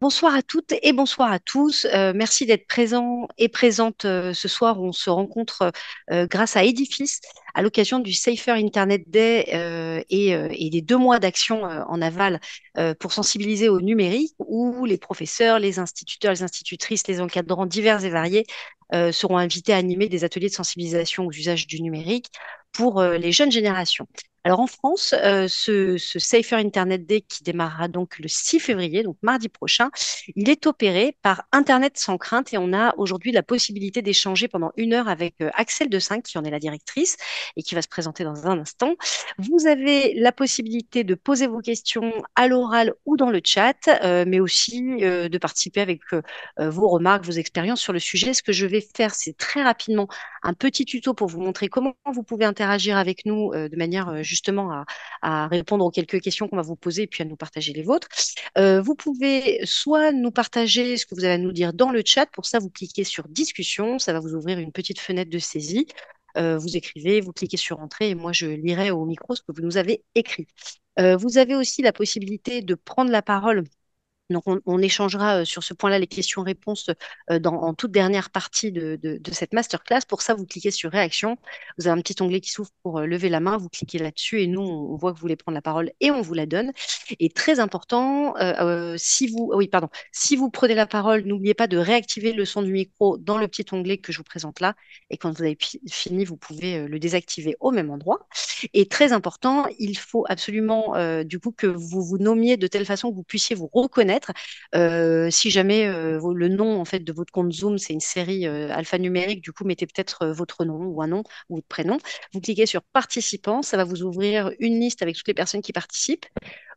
Bonsoir à toutes et bonsoir à tous. Merci d'être présents et présentes ce soir où on se rencontre grâce à Edifice à l'occasion du Safer Internet Day et des 2 mois d'action en aval pour sensibiliser au numérique où les professeurs, les instituteurs, les institutrices, les encadrants divers et variés seront invités à animer des ateliers de sensibilisation aux usages du numérique pour les jeunes générations. Alors en France, ce Safer Internet Day qui démarrera donc le 6 février, donc mardi prochain, il est opéré par Internet sans crainte et on a aujourd'hui la possibilité d'échanger pendant 1 heure avec Axel De Cinq, qui en est la directrice et qui va se présenter dans un instant. Vous avez la possibilité de poser vos questions à l'oral ou dans le chat, mais aussi de participer avec vos remarques, vos expériences sur le sujet. Ce que je vais faire, c'est très rapidement un petit tuto pour vous montrer comment vous pouvez interagir avec nous de manière justement à répondre aux quelques questions qu'on va vous poser et puis à nous partager les vôtres. Vous pouvez soit nous partager ce que vous avez à nous dire dans le chat. Pour ça, vous cliquez sur discussion. Ça va vous ouvrir une petite fenêtre de saisie. Vous écrivez, vous cliquez sur entrée et moi, je lirai au micro ce que vous nous avez écrit. Vous avez aussi la possibilité de prendre la parole, donc, on échangera sur ce point-là les questions-réponses en toute dernière partie de cette masterclass. Pour ça, vous cliquez sur réaction. Vous avez un petit onglet qui s'ouvre pour lever la main. Vous cliquez là-dessus et nous, on voit que vous voulez prendre la parole et on vous la donne. Et très important, oui, pardon, si vous prenez la parole, n'oubliez pas de réactiver le son du micro dans le petit onglet que je vous présente là. Et quand vous avez fini, vous pouvez le désactiver au même endroit. Et très important, il faut absolument du coup que vous vous nommiez de telle façon que vous puissiez vous reconnaître. Si jamais le nom en fait de votre compte Zoom, c'est une série alphanumérique, du coup mettez peut-être votre nom ou un nom ou votre prénom. Vous cliquez sur participants, ça va vous ouvrir une liste avec toutes les personnes qui participent.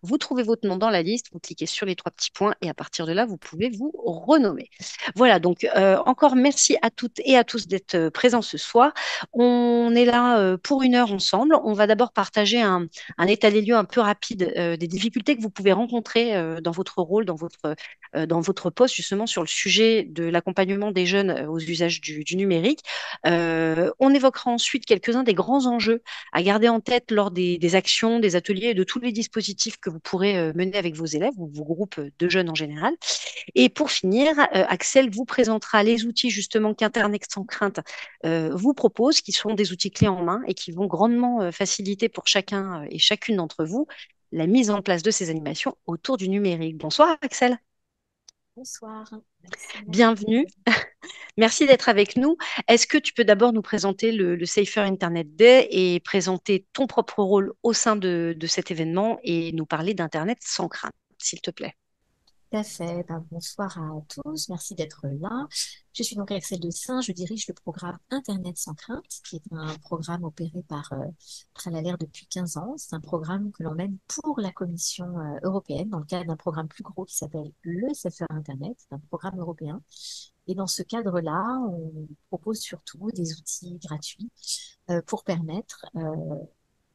Vous trouvez votre nom dans la liste, vous cliquez sur les 3 petits points et à partir de là, vous pouvez vous renommer. Voilà, donc encore merci à toutes et à tous d'être présents ce soir. On est là pour 1 heure ensemble. On va d'abord partager un état des lieux un peu rapide des difficultés que vous pouvez rencontrer dans votre rôle, dans votre poste, justement, sur le sujet de l'accompagnement des jeunes aux usages du numérique. On évoquera ensuite quelques-uns des grands enjeux à garder en tête lors des actions, des ateliers et de tous les dispositifs que vous pourrez mener avec vos élèves ou vos groupes de jeunes en général. Et pour finir, Axel vous présentera les outils justement qu'Internet sans crainte vous propose, qui sont des outils clés en main et qui vont grandement faciliter pour chacun et chacune d'entre vous la mise en place de ces animations autour du numérique. Bonsoir Axel, Bonsoir, merci de bienvenue. m'accueillir. Merci d'être avec nous. Est-ce que tu peux d'abord nous présenter le Safer Internet Day et présenter ton propre rôle au sein de cet événement et nous parler d'Internet sans crainte, s'il te plaît? Tout à fait. Bonsoir à tous, merci d'être là. Je suis donc Axel de Saint, je dirige le programme Internet sans crainte, qui est un programme opéré par Tralalaire depuis 15 ans. C'est un programme que l'on mène pour la Commission européenne dans le cadre d'un programme plus gros qui s'appelle le Safer Internet, un programme européen. Et dans ce cadre-là, on propose surtout des outils gratuits pour permettre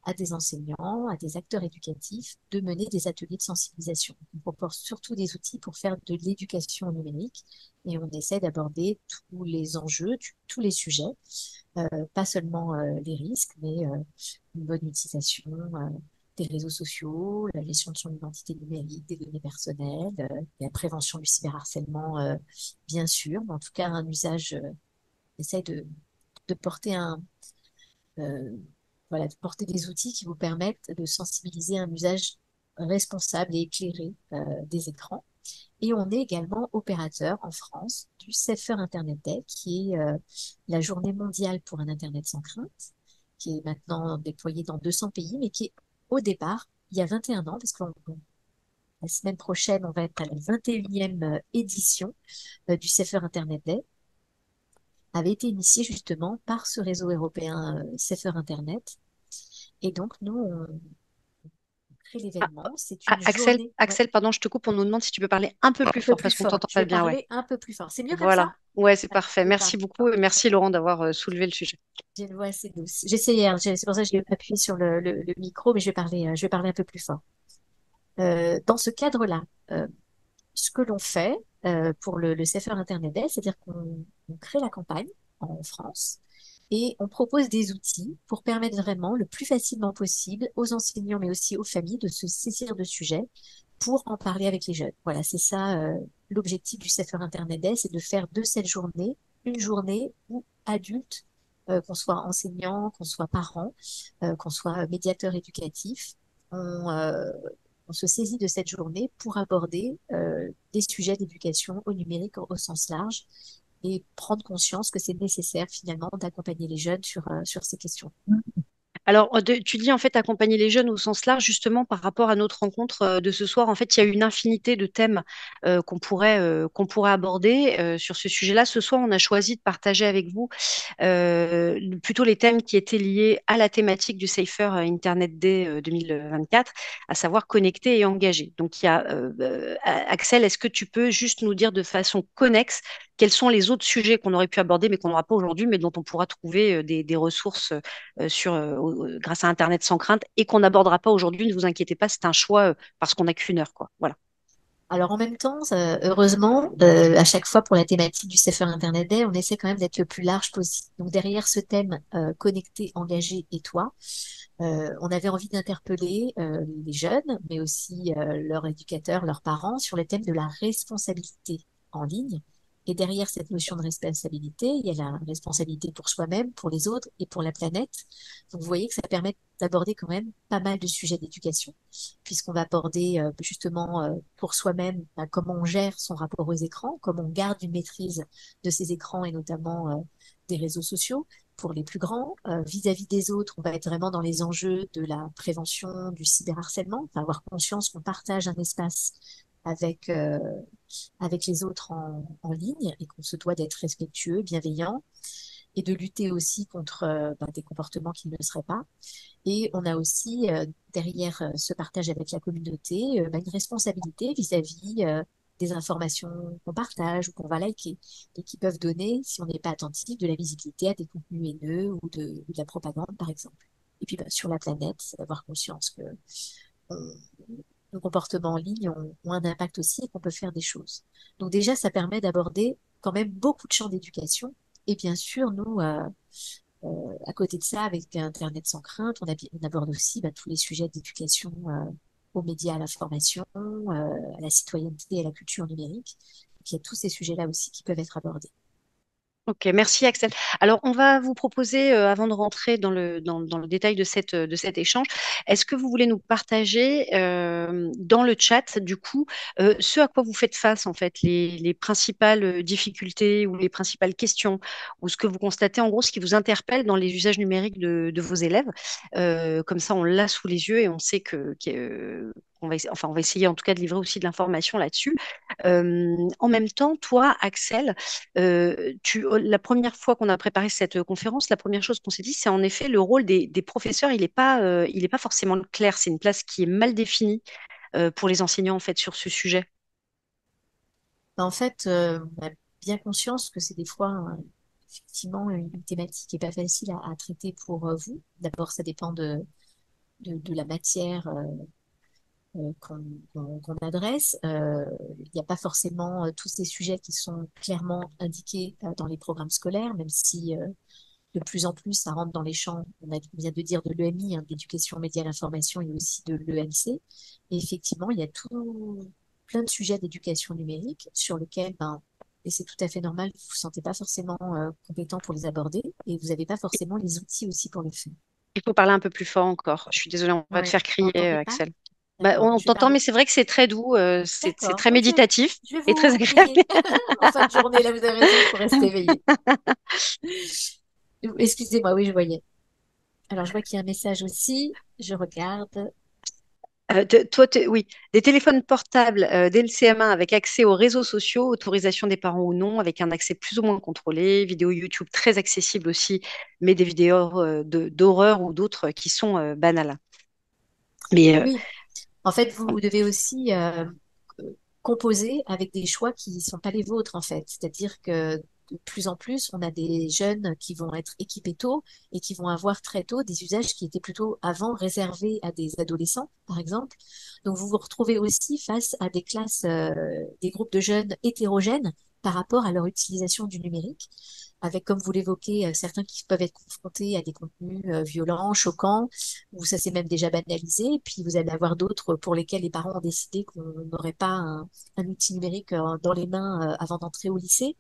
à des enseignants, à des acteurs éducatifs de mener des ateliers de sensibilisation. On propose surtout des outils pour faire de l'éducation numérique et on essaie d'aborder tous les enjeux, tous les sujets, pas seulement les risques, mais une bonne utilisation des réseaux sociaux, la gestion de son identité numérique, des données personnelles, la prévention du cyberharcèlement, bien sûr, mais en tout cas un usage, essaie de porter euh, voilà, de porter des outils qui vous permettent de sensibiliser un usage responsable et éclairé des écrans. Et on est également opérateur en France du Safer Internet Day, qui est la journée mondiale pour un Internet sans crainte, qui est maintenant déployée dans 200 pays, mais qui est au départ, il y a 21 ans, parce que la semaine prochaine, on va être à la 21e édition du Safer Internet Day, avait été initiée justement par ce réseau européen Safer Internet. Et donc, nous, on crée l'événement. C'est une Axel, journée. Ouais, Axel, pardon, je te coupe, on nous demande si tu peux parler un peu un plus peu fort plus parce qu'on fort. t'entend Je pas vais bien, ouais. parler un peu plus fort. C'est mieux comme ça? Voilà, ouais, c'est Ouais, parfait. je vais parler Merci plus beaucoup fort. et merci Laurent d'avoir soulevé le sujet. J'ai une voix assez douce. J'essayais, hein, c'est pour ça que j'ai appuyé sur le micro, mais je vais parler un peu plus fort. Dans ce cadre-là, ce que l'on fait pour le Safer Internet Day, c'est-à-dire qu'on crée la campagne en France et on propose des outils pour permettre vraiment le plus facilement possible aux enseignants, mais aussi aux familles, de se saisir de sujets pour en parler avec les jeunes. Voilà, c'est ça l'objectif du Safer Internet Day, c'est de faire de cette journée une journée où adultes, qu'on soit enseignants, qu'on soit parents, qu'on soit médiateurs éducatifs, on, euh, on se saisit de cette journée pour aborder des sujets d'éducation au numérique au sens large et prendre conscience que c'est nécessaire finalement d'accompagner les jeunes sur ces questions. Alors, tu dis en fait accompagner les jeunes au sens large, justement par rapport à notre rencontre de ce soir. En fait, il y a une infinité de thèmes qu'on pourrait aborder sur ce sujet-là. Ce soir, on a choisi de partager avec vous plutôt les thèmes qui étaient liés à la thématique du Safer Internet Day 2024, à savoir connecté et engagé. Donc, il y a Axel, est-ce que tu peux juste nous dire de façon connexe quels sont les autres sujets qu'on aurait pu aborder mais qu'on n'aura pas aujourd'hui, mais dont on pourra trouver des ressources grâce à Internet sans crainte et qu'on n'abordera pas aujourd'hui. Ne vous inquiétez pas, c'est un choix parce qu'on n'a qu'une heure, quoi. Voilà. Alors en même temps, heureusement, à chaque fois pour la thématique du Safer Internet Day, on essaie quand même d'être le plus large possible. Donc derrière ce thème connecté, engagé et toi, on avait envie d'interpeller les jeunes, mais aussi leurs éducateurs, leurs parents, sur le thème de la responsabilité en ligne. Et derrière cette notion de responsabilité, il y a la responsabilité pour soi-même, pour les autres et pour la planète. Donc vous voyez que ça permet d'aborder quand même pas mal de sujets d'éducation, puisqu'on va aborder justement pour soi-même comment on gère son rapport aux écrans, comment on garde une maîtrise de ces écrans et notamment des réseaux sociaux pour les plus grands. Vis-à-vis des autres, on va être vraiment dans les enjeux de la prévention du cyberharcèlement, enfin, avoir conscience qu'on partage un espace avec, avec les autres en ligne et qu'on se doit d'être respectueux, bienveillant et de lutter aussi contre des comportements qui ne le seraient pas. Et on a aussi, derrière ce partage avec la communauté, une responsabilité vis-à-vis des informations qu'on partage ou qu'on va liker et qui peuvent donner, si on n'est pas attentif, de la visibilité à des contenus haineux ou de la propagande, par exemple. Et puis sur la planète, c'est d'avoir conscience que on- nos comportements en ligne ont un impact aussi et qu'on peut faire des choses. Donc déjà, ça permet d'aborder quand même beaucoup de champs d'éducation. Et bien sûr, nous, à côté de ça, avec Internet sans crainte, on aborde aussi tous les sujets d'éducation aux médias, à l'information, à la citoyenneté et à la culture numérique. Donc, il y a tous ces sujets-là aussi qui peuvent être abordés. Ok, merci Axel. Alors, on va vous proposer, avant de rentrer dans le détail de cet échange, est-ce que vous voulez nous partager dans le chat, du coup, ce à quoi vous faites face, en fait, les principales difficultés ou les principales questions, ou ce que vous constatez, en gros, ce qui vous interpelle dans les usages numériques de vos élèves. Comme ça, on l'a sous les yeux et on sait on va essayer en tout cas de livrer aussi de l'information là-dessus. En même temps, toi, Axel, la première fois qu'on a préparé cette conférence, la première chose qu'on s'est dit, c'est en effet le rôle des professeurs, il est pas forcément clair. C'est une place qui est mal définie pour les enseignants en fait sur ce sujet. En fait, on a bien conscience que c'est des fois effectivement une thématique qui n'est pas facile à traiter pour vous. D'abord, ça dépend de la matière qu'on adresse. Il n'y a pas forcément tous ces sujets qui sont clairement indiqués dans les programmes scolaires, même si de plus en plus ça rentre dans les champs, on vient de dire de l'EMI, hein, d'éducation média à l'information et aussi de l'EMC. Et effectivement, il y a plein de sujets d'éducation numérique sur lesquels, et c'est tout à fait normal, vous ne vous sentez pas forcément compétent pour les aborder et vous n'avez pas forcément les outils aussi pour le faire. Il faut parler un peu plus fort encore. Je suis désolée, on va te Ouais, faire vous crier, m'entendez pas? Axel. Bah, D'accord, on je vais t'entend, parler. mais c'est vrai que c'est très doux, c'est D'accord, très ok. méditatif Je vais et très vous agréable. crier en fin de journée. Là, vous avez raison, il faut rester éveillé. Excusez-moi, oui, je voyais. Alors, je vois qu'il y a un message aussi. Je regarde. Toi, oui, des téléphones portables dès le CM1 avec accès aux réseaux sociaux, autorisation des parents ou non, avec un accès plus ou moins contrôlé, vidéos YouTube très accessibles aussi, mais des vidéos d'horreur ou d'autres qui sont banales. Mais Oui, en fait, vous devez aussi composer avec des choix qui ne sont pas les vôtres, en fait. C'est-à-dire que de plus en plus, on a des jeunes qui vont être équipés tôt et qui vont avoir très tôt des usages qui étaient plutôt avant réservés à des adolescents, par exemple. Donc, vous vous retrouvez aussi face à des classes, des groupes de jeunes hétérogènes par rapport à leur utilisation du numérique. avec, comme vous l'évoquez, certains qui peuvent être confrontés à des contenus violents, choquants, où ça s'est même déjà banalisé. Et puis vous allez avoir d'autres pour lesquels les parents ont décidé qu'on n'aurait pas un outil numérique dans les mains avant d'entrer au lycée.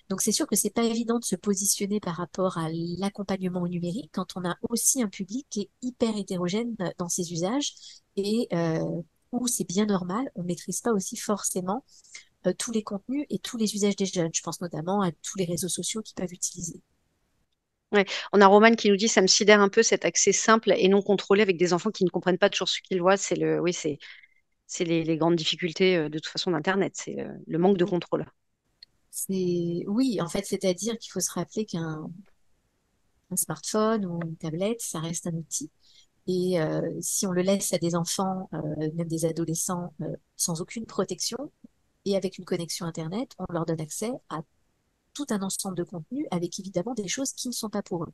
Donc c'est sûr que c'est pas évident de se positionner par rapport à l'accompagnement au numérique quand on a aussi un public qui est hyper hétérogène dans ses usages et où c'est bien normal, on maîtrise pas aussi forcément tous les contenus et tous les usages des jeunes. Je pense notamment à tous les réseaux sociaux qu'ils peuvent utiliser. Ouais. On a Romane qui nous dit, ça me sidère un peu cet accès simple et non contrôlé avec des enfants qui ne comprennent pas toujours ce qu'ils voient. Oui, c'est les grandes difficultés de toute façon d'Internet, c'est le manque de contrôle. Oui, en fait, c'est-à-dire qu'il faut se rappeler qu'un un smartphone ou une tablette, ça reste un outil. Et si on le laisse à des enfants, même des adolescents, sans aucune protection et avec une connexion Internet, on leur donne accès à tout un ensemble de contenus avec évidemment des choses qui ne sont pas pour eux.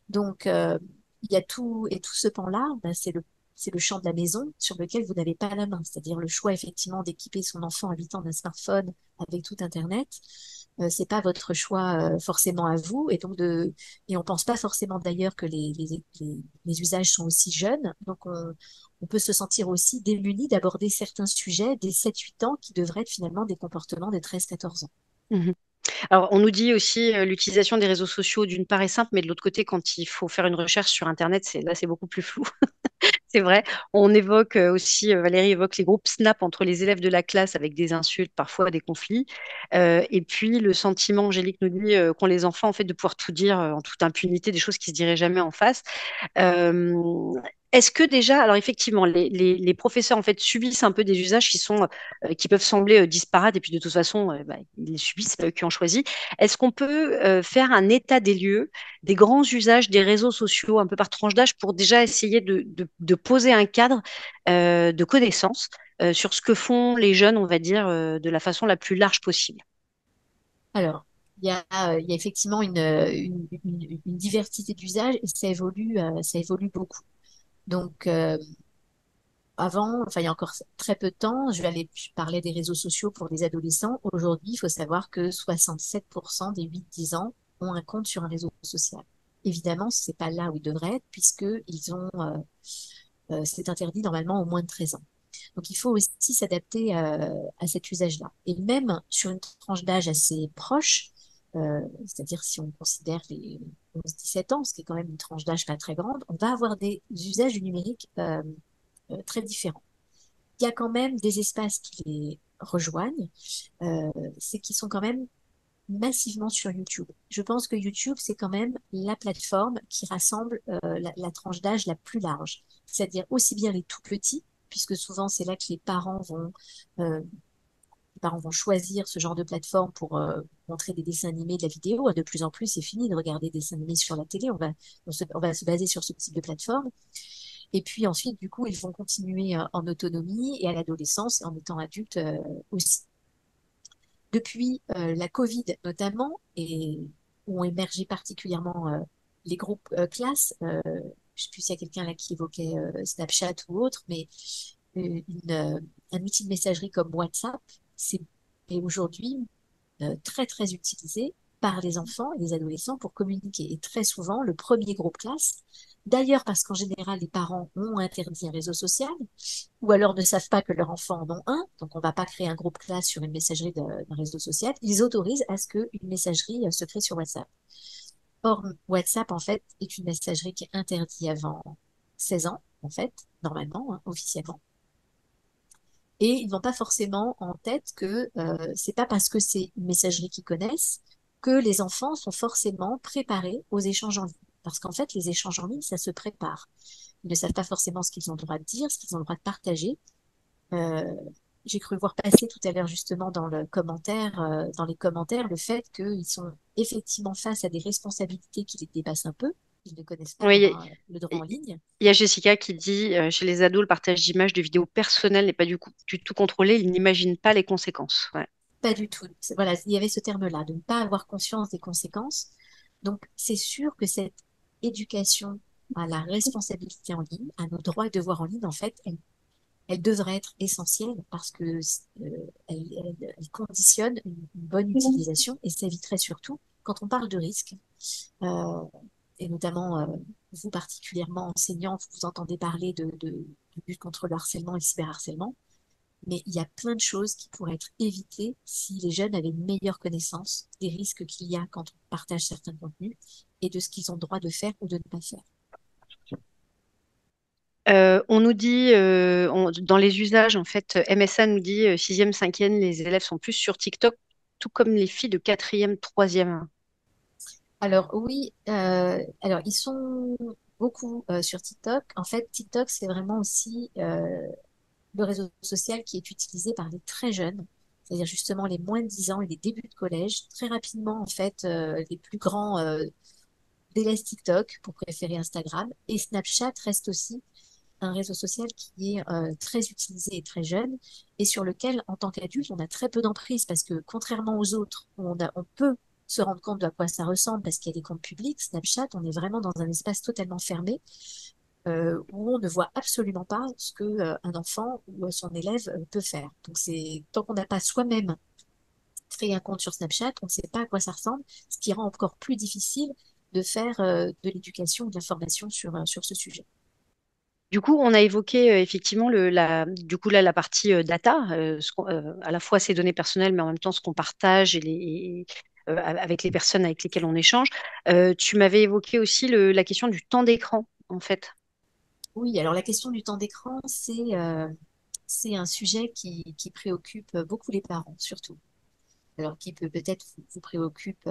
Donc, il y a tout, et tout ce pan-là, ben, c'est le champ de la maison sur lequel vous n'avez pas la main. C'est-à-dire le choix, effectivement, d'équiper son enfant à 8 ans d'un smartphone avec tout Internet. C'est pas votre choix forcément à vous. Et on pense pas forcément d'ailleurs que les usages sont aussi jeunes. Donc, on peut se sentir aussi démuni d'aborder certains sujets des 7-8 ans qui devraient être finalement des comportements de 13-14 ans. Mhm. Alors, on nous dit aussi l'utilisation des réseaux sociaux d'une part est simple, mais de l'autre côté, quand il faut faire une recherche sur Internet, c'est beaucoup plus flou. C'est vrai. On évoque aussi, Valérie évoque les groupes Snap entre les élèves de la classe avec des insultes, parfois des conflits. Et puis le sentiment, Angélique nous dit qu'ont les enfants en fait de pouvoir tout dire en toute impunité, des choses qui se diraient jamais en face. Euh, Est-ce que déjà, alors effectivement, les professeurs en fait subissent un peu des usages qui peuvent sembler disparates et puis de toute façon, bah, ils les subissent, c'est pas eux qui ont choisi. Est-ce qu'on peut faire un état des lieux des grands usages des réseaux sociaux un peu par tranche d'âge pour déjà essayer de poser un cadre de connaissances sur ce que font les jeunes, on va dire, de la façon la plus large possible? Alors, il y a effectivement une diversité d'usages et ça évolue beaucoup. Donc, avant, enfin, il y a encore très peu de temps, je parlais des réseaux sociaux pour les adolescents. Aujourd'hui, il faut savoir que 67% des 8-10 ans ont un compte sur un réseau social. Évidemment, c'est pas là où ils devraient être puisque c'est interdit normalement aux moins de 13 ans. Donc, il faut aussi s'adapter à cet usage-là. Et même sur une tranche d'âge assez proche, c'est-à-dire si on considère les 11-17 ans, ce qui est quand même une tranche d'âge pas très grande, on va avoir des usages du numérique très différents. Il y a quand même des espaces qui les rejoignent, c'est qu'ils sont quand même massivement sur YouTube. Je pense que YouTube, c'est quand même la plateforme qui rassemble la tranche d'âge la plus large, c'est-à-dire aussi bien les tout petits, puisque souvent c'est là que euh, les parents vont choisir ce genre de plateforme pour montrer des dessins animés, de la vidéo. De plus en plus, c'est fini de regarder des dessins animés sur la télé, on va se baser sur ce type de plateforme. Et puis ensuite, du coup, ils vont continuer en autonomie et à l'adolescence et en étant adultes aussi. Depuis la Covid notamment, et où ont émergé particulièrement les groupes classes, je ne sais plus s'il y a quelqu'un là qui évoquait Snapchat ou autre, mais un outil de messagerie comme WhatsApp, c'est est aujourd'hui très très utilisé par les enfants et les adolescents pour communiquer. Et très souvent, le premier groupe classe, d'ailleurs parce qu'en général, les parents ont interdit un réseau social, ou alors ne savent pas que leur enfant en ont un, donc on ne va pas créer un groupe classe sur une messagerie d'un réseau social, ils autorisent à ce qu'une messagerie se crée sur WhatsApp. Or, WhatsApp, en fait, est une messagerie qui est interdite avant 16 ans, en fait, normalement, hein, officiellement. Et ils n'ont pas forcément en tête que c'est pas parce que c'est une messagerie qu'ils connaissent que les enfants sont forcément préparés aux échanges en ligne. Parce qu'en fait, les échanges en ligne, ça se prépare. Ils ne savent pas forcément ce qu'ils ont le droit de dire, ce qu'ils ont le droit de partager. Euh, j'ai cru voir passer tout à l'heure justement dans les commentaires, le fait qu'ils sont effectivement face à des responsabilités qui les dépassent un peu. Ils ne connaissent pas Oui, le droit en il ligne. y a Jessica qui dit chez les ados, le partage d'images, de vidéos personnelles n'est pas du tout contrôlé, ils n'imaginent pas les conséquences. Ouais. Pas du tout. Voilà, il y avait ce terme-là, de ne pas avoir conscience des conséquences. Donc, c'est sûr que cette éducation à la responsabilité en ligne, à nos droits et devoirs en ligne, en fait, elle devrait être essentielle parce que elle conditionne une bonne utilisation et ça éviterait surtout quand on parle de risque, euh, et notamment vous particulièrement enseignants, vous entendez parler de lutte contre le harcèlement et le cyberharcèlement, mais il y a plein de choses qui pourraient être évitées si les jeunes avaient une meilleure connaissance des risques qu'il y a quand on partage certains contenus et de ce qu'ils ont le droit de faire ou de ne pas faire. On nous dit, dans les usages, en fait, MSA nous dit sixième, cinquième, les élèves sont plus sur TikTok, tout comme les filles de quatrième, troisième. Alors oui, alors ils sont beaucoup sur TikTok. En fait, TikTok, c'est vraiment aussi le réseau social qui est utilisé par les très jeunes, c'est-à-dire justement les moins de 10 ans et les débuts de collège. Très rapidement, en fait, les plus grands délaissent TikTok pour préférer Instagram. Et Snapchat reste aussi un réseau social qui est très utilisé et très jeune et sur lequel, en tant qu'adulte, on a très peu d'emprise parce que contrairement aux autres, on peut se rendre compte de à quoi ça ressemble parce qu'il y a des comptes publics. Snapchat, on est vraiment dans un espace totalement fermé où on ne voit absolument pas ce que un enfant ou son élève peut faire. Donc c'est tant qu'on n'a pas soi-même créé un compte sur Snapchat, on ne sait pas à quoi ça ressemble, ce qui rend encore plus difficile de faire de l'éducation ou de la formation sur ce sujet. Du coup, on a évoqué effectivement du coup là la partie data, à la fois ces données personnelles, mais en même temps ce qu'on partage avec les personnes avec lesquelles on échange. Tu m'avais évoqué aussi la question du temps d'écran, en fait. Oui, alors la question du temps d'écran, c'est un sujet qui préoccupe beaucoup les parents, surtout. Alors qui peut peut-être vous préoccupe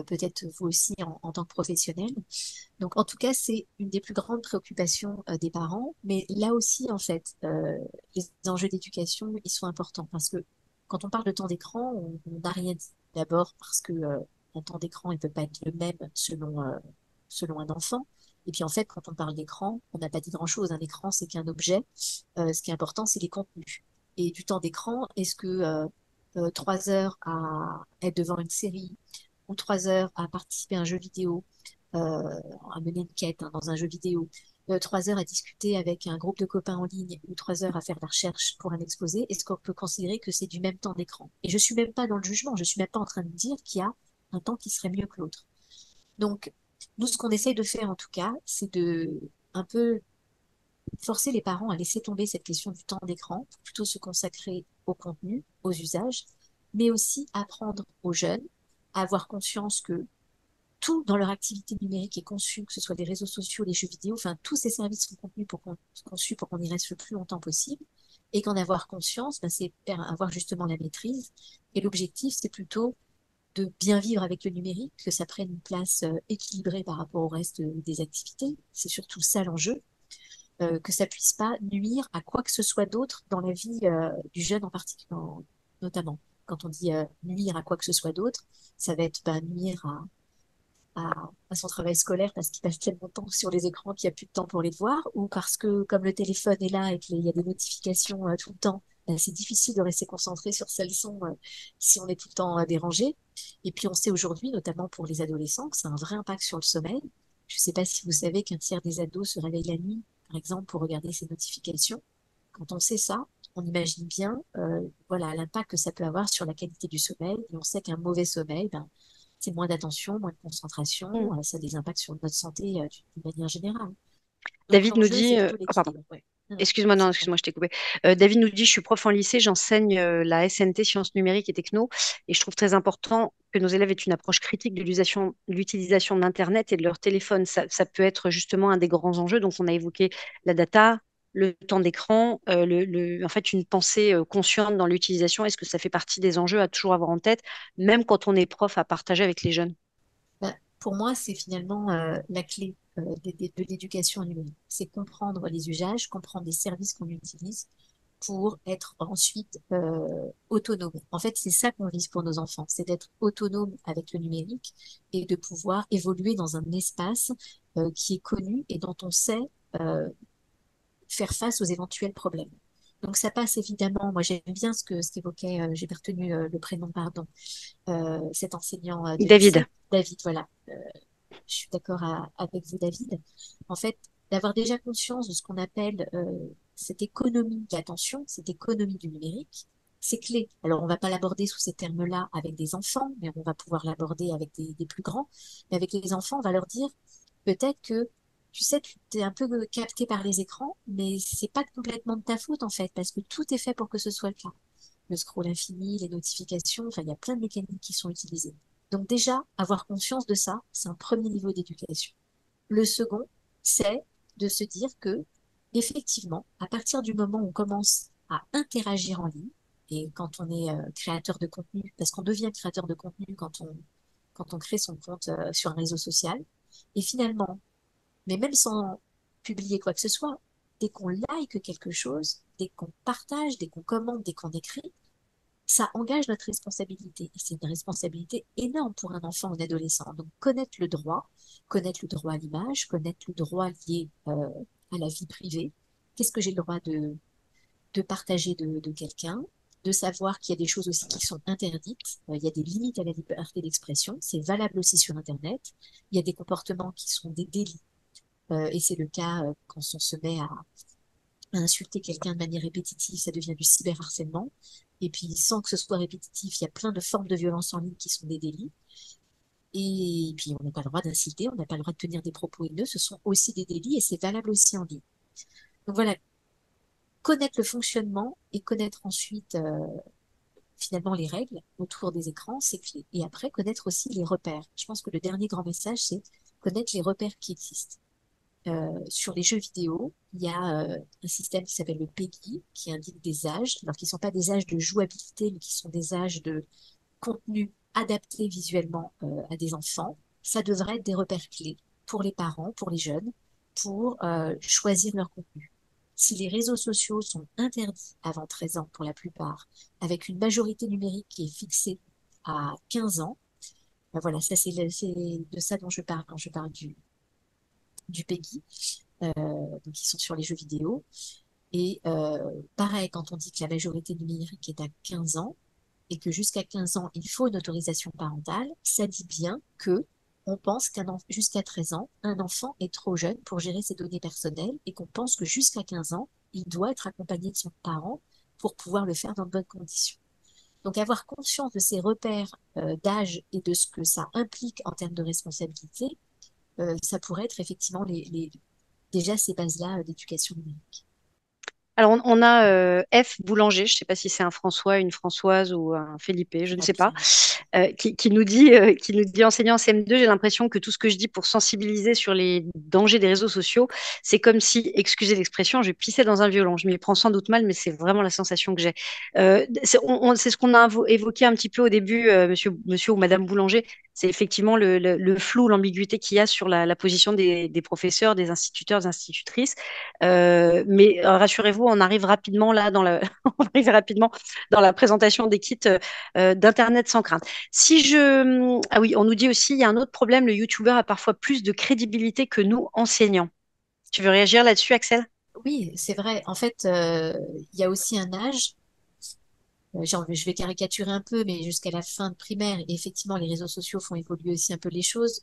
peut-être vous aussi en tant que professionnel. Donc en tout cas, c'est une des plus grandes préoccupations des parents. Mais là aussi, en fait, les enjeux d'éducation, ils sont importants parce que quand on parle de temps d'écran, on n'a rien dit. D'abord parce que un temps d'écran, il ne peut pas être le même selon un enfant. Et puis en fait, quand on parle d'écran, on n'a pas dit grand-chose. Un écran, c'est qu'un objet. Ce qui est important, c'est les contenus. Et du temps d'écran, est-ce que 3 heures à être devant une série ou 3 heures à participer à un jeu vidéo, à mener une quête dans un jeu vidéo, 3 heures à discuter avec un groupe de copains en ligne ou 3 heures à faire de la recherche pour un exposé, est-ce qu'on peut considérer que c'est du même temps d'écran? Et je suis même pas dans le jugement, je suis même pas en train de dire qu'il y a un temps qui serait mieux que l'autre. Donc, nous, ce qu'on essaye de faire en tout cas, c'est de un peu forcer les parents à laisser tomber cette question du temps d'écran, pour plutôt se consacrer au contenu, aux usages, mais aussi apprendre aux jeunes à avoir conscience que tout dans leur activité numérique est conçu, que ce soit les réseaux sociaux, les jeux vidéo, enfin tous ces services sont conçus pour qu'on y reste le plus longtemps possible, et qu'en avoir conscience, ben, c'est avoir justement la maîtrise. Et l'objectif, c'est plutôt de bien vivre avec le numérique, que ça prenne une place équilibrée par rapport au reste des activités. C'est surtout ça l'enjeu, que ça puisse pas nuire à quoi que ce soit d'autre dans la vie du jeune en particulier, notamment. Quand on dit nuire à quoi que ce soit d'autre, ça va être ben, nuire à son travail scolaire parce qu'il passe tellement de temps sur les écrans qu'il n'y a plus de temps pour les voir, ou parce que comme le téléphone est là et qu'il y a des notifications tout le temps, ben, c'est difficile de rester concentré sur sa leçon si on est tout le temps dérangé. Et puis on sait aujourd'hui, notamment pour les adolescents, que ça a un vrai impact sur le sommeil. Je ne sais pas si vous savez qu'un tiers des ados se réveillent la nuit, par exemple, pour regarder ces notifications. Quand on sait ça, on imagine bien voilà, l'impact que ça peut avoir sur la qualité du sommeil. Et on sait qu'un mauvais sommeil, ben, c'est moins d'attention, moins de concentration, ça a des impacts sur notre santé d'une manière générale. Donc David nous l'enjeu, c'est dit, plutôt oh, pardon, l'équilibre. Ouais. Non, non, excuse-moi, non, excuse-moi. excuse-moi, je t'ai coupé. David nous dit, je suis prof en lycée, j'enseigne la SNT, sciences numériques et techno, et je trouve très important que nos élèves aient une approche critique de l'utilisation d'Internet et de leur téléphone. Ça peut être justement un des grands enjeux. Donc, on a évoqué la data, le temps d'écran, en fait, une pensée consciente dans l'utilisation. Est-ce que ça fait partie des enjeux à toujours avoir en tête, même quand on est prof, à partager avec les jeunes? Bah, pour moi, c'est finalement la clé de l'éducation numérique. C'est comprendre les usages, comprendre les services qu'on utilise pour être ensuite autonome. En fait, c'est ça qu'on vise pour nos enfants, c'est d'être autonome avec le numérique et de pouvoir évoluer dans un espace qui est connu et dont on sait euh, faire face aux éventuels problèmes. Donc ça passe évidemment, moi j'aime bien ce qu'évoquait, j'ai pas retenu le prénom, pardon, cet enseignant de David. lycée, David, voilà. Je suis d'accord avec vous, David. En fait, d'avoir déjà conscience de ce qu'on appelle cette économie de l'attention, cette économie du numérique, C'est clé. Alors, on va pas l'aborder sous ces termes-là avec des enfants, mais on va pouvoir l'aborder avec des plus grands. Mais avec les enfants, on va leur dire peut-être que, tu sais, tu t'es un peu capté par les écrans, mais c'est pas complètement de ta faute, en fait, parce que tout est fait pour que ce soit le cas. Le scroll infini, les notifications, enfin, il y a plein de mécaniques qui sont utilisées. Donc, déjà, avoir conscience de ça, c'est un premier niveau d'éducation. Le second, c'est de se dire que, effectivement, à partir du moment où on commence à interagir en ligne, et quand on est créateur de contenu, parce qu'on devient créateur de contenu quand on crée son compte sur un réseau social, et finalement, mais même sans publier quoi que ce soit, dès qu'on like quelque chose, dès qu'on partage, dès qu'on commente, dès qu'on écrit, ça engage notre responsabilité. Et c'est une responsabilité énorme pour un enfant ou un adolescent. Donc, connaître le droit à l'image, connaître le droit lié à la vie privée. Qu'est-ce que j'ai le droit de partager de quelqu'un? De savoir qu'il y a des choses aussi qui sont interdites. Il y a des limites à la liberté d'expression. C'est valable aussi sur Internet. Il y a des comportements qui sont des délits. Et c'est le cas quand on se met à insulter quelqu'un de manière répétitive, ça devient du cyberharcèlement. Et puis, sans que ce soit répétitif, il y a plein de formes de violence en ligne qui sont des délits. Et puis, on n'a pas le droit d'insulter, on n'a pas le droit de tenir des propos haineux, ce sont aussi des délits et c'est valable aussi en ligne. Donc voilà, connaître le fonctionnement et connaître ensuite finalement les règles autour des écrans, c'est clé. Et après, connaître aussi les repères. Je pense que le dernier grand message, c'est connaître les repères qui existent. Sur les jeux vidéo, il y a un système qui s'appelle le PEGI, qui indique des âges, alors qui ne sont pas des âges de jouabilité, mais qui sont des âges de contenu adapté visuellement à des enfants. Ça devrait être des repères clés pour les parents, pour les jeunes, pour choisir leur contenu. Si les réseaux sociaux sont interdits avant 13 ans pour la plupart, avec une majorité numérique qui est fixée à 15 ans, ben voilà, ça c'est de ça dont je parle quand je parle du PEGI, donc ils sont sur les jeux vidéo. Et pareil, quand on dit que la majorité numérique est à 15 ans et que jusqu'à 15 ans, il faut une autorisation parentale, ça dit bien que on pense jusqu'à 13 ans, un enfant est trop jeune pour gérer ses données personnelles et qu'on pense que jusqu'à 15 ans, il doit être accompagné de son parent pour pouvoir le faire dans de bonnes conditions. Donc avoir conscience de ces repères d'âge et de ce que ça implique en termes de responsabilité, ça pourrait être effectivement déjà ces bases-là d'éducation numérique. Alors, on a F. Boulanger, je ne sais pas si c'est un François, une Françoise ou un Felipe, je ne Très sais pas, bien. qui nous dit enseignant en CM2, j'ai l'impression que tout ce que je dis pour sensibiliser sur les dangers des réseaux sociaux, c'est comme si, excusez l'expression, je pissais dans un violon. Je m'y prends sans doute mal, mais c'est vraiment la sensation que j'ai. C'est ce qu'on a évoqué un petit peu au début, monsieur ou Madame Boulanger, c'est effectivement le flou, l'ambiguïté qu'il y a sur la position des professeurs, des instituteurs, des institutrices. Mais rassurez-vous, on arrive rapidement là on arrive rapidement dans la présentation des kits d'Internet sans crainte. Ah oui, on nous dit aussi, il y a un autre problème, le YouTuber a parfois plus de crédibilité que nous, enseignants. Tu veux réagir là-dessus, Axel? Oui, c'est vrai. En fait, il y a aussi un âge, je vais caricaturer un peu, mais jusqu'à la fin de primaire, et effectivement, les réseaux sociaux font évoluer aussi un peu les choses.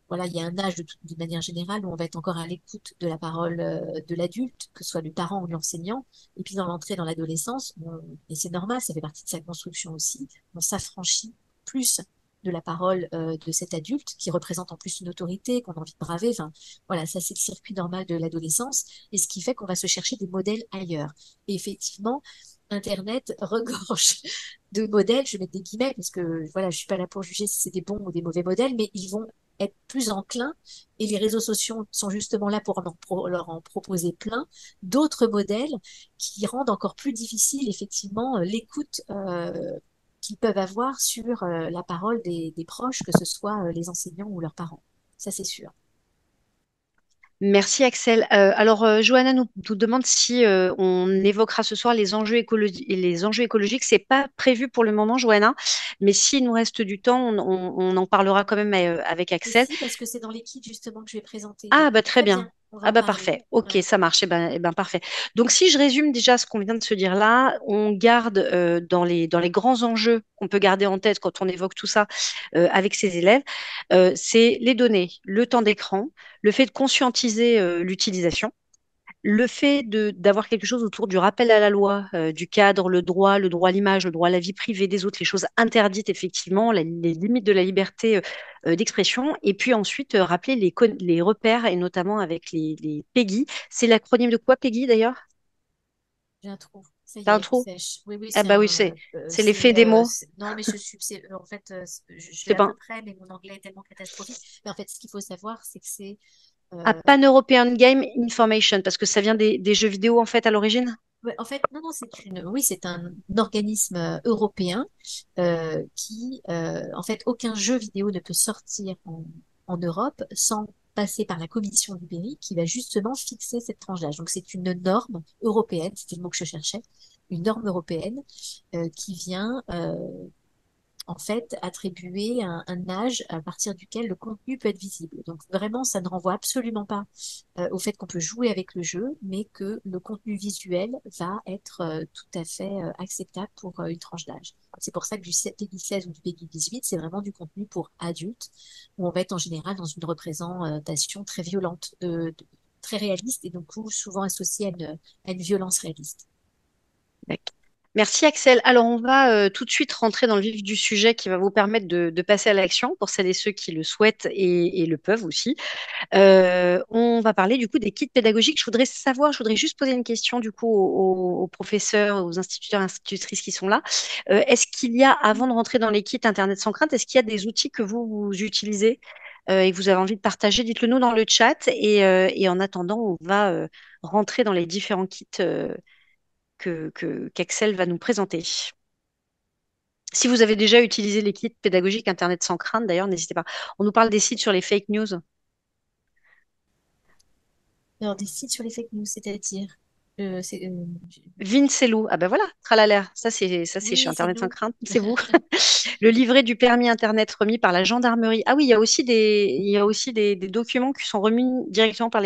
Voilà, il y a un âge de manière générale où on va être encore à l'écoute de la parole de l'adulte, que ce soit le parent ou l'enseignant. Et puis dans l'entrée dans l'adolescence, et c'est normal, ça fait partie de sa construction aussi, on s'affranchit plus de la parole de cet adulte qui représente en plus une autorité qu'on a envie de braver. Enfin, voilà, ça c'est le circuit normal de l'adolescence et ce qui fait qu'on va se chercher des modèles ailleurs. Et effectivement, Internet regorge de modèles, je mets des guillemets parce que voilà, je suis pas là pour juger si c'est des bons ou des mauvais modèles, mais ils vont être plus enclins et les réseaux sociaux sont justement là pour leur en proposer plein d'autres modèles qui rendent encore plus difficile effectivement l'écoute qu'ils peuvent avoir sur la parole des proches, que ce soit les enseignants ou leurs parents. Ça, c'est sûr. Merci Axel. Alors, Johanna nous demande si on évoquera ce soir les enjeux écologiques. C'est pas prévu pour le moment, Johanna, mais s'il nous reste du temps, on en parlera quand même avec Et Axel. si, parce que c'est dans l'équipe justement que je vais présenter. Donc, Ah, bah très très bien. bien, on va Ah en bah parler. parfait. Ok, Ouais. ça marche. Eh ben, parfait. Donc si je résume déjà ce qu'on vient de se dire là, on garde dans les grands enjeux qu'on peut garder en tête quand on évoque tout ça avec ses élèves, c'est les données, le temps d'écran, le fait de conscientiser l'utilisation, le fait d'avoir quelque chose autour du rappel à la loi, du cadre, le droit à l'image, le droit à la vie privée des autres, les choses interdites, effectivement, les limites de la liberté d'expression, et puis ensuite rappeler les repères, et notamment avec les PEGI. C'est l'acronyme de quoi, PEGI, d'ailleurs? J'ai un trou. Ça y T'as un est, je trou? sèche. Oui, oui, Ah c'est bah oui, un. c'est l'effet des mots. Non, mais en fait, je C'est l'ai à pas peu près, mais mon anglais est tellement catastrophique. Mais en fait, ce qu'il faut savoir, c'est que c'est. un euh, Pan-European Game Information, parce que ça vient des jeux vidéo, en fait, à l'origine? ouais, en fait, non, non, oui, c'est un organisme européen qui, en fait, aucun jeu vidéo ne peut sortir en Europe sans passer par la commission numérique qui va justement fixer cette tranche d'âge. Donc, c'est une norme européenne, c'était le mot que je cherchais, une norme européenne qui vient en fait attribuer un âge à partir duquel le contenu peut être visible. Donc vraiment, ça ne renvoie absolument pas au fait qu'on peut jouer avec le jeu, mais que le contenu visuel va être tout à fait acceptable pour une tranche d'âge. C'est pour ça que du PEGI 16 ou du PEGI 18, c'est vraiment du contenu pour adultes, où on va être en général dans une représentation très violente, très réaliste, et donc souvent associée à une violence réaliste. D'accord. Merci Axel. Alors on va tout de suite rentrer dans le vif du sujet qui va vous permettre de passer à l'action pour celles et ceux qui le souhaitent et le peuvent aussi. On va parler du coup des kits pédagogiques. Je voudrais juste poser une question du coup aux professeurs, aux instituteurs, institutrices qui sont là. Est-ce qu'il y a, avant de rentrer dans les kits Internet sans crainte, est-ce qu'il y a des outils que vous utilisez et que vous avez envie de partager? Dites-le nous dans le chat et en attendant, on va rentrer dans les différents kits qu'Axel va nous présenter. Si vous avez déjà utilisé les kits pédagogiques Internet sans crainte, d'ailleurs, n'hésitez pas. On nous parle des sites sur les fake news. Alors, des sites sur les fake news, c'est-à-dire, euh, c'est, euh, Vincelou, ah ben voilà, tralala, ça c'est chez oui, c'est Internet sans nous. crainte, c'est vous. Le livret du permis Internet remis par la gendarmerie. Ah oui, il y a aussi des documents qui sont remis directement par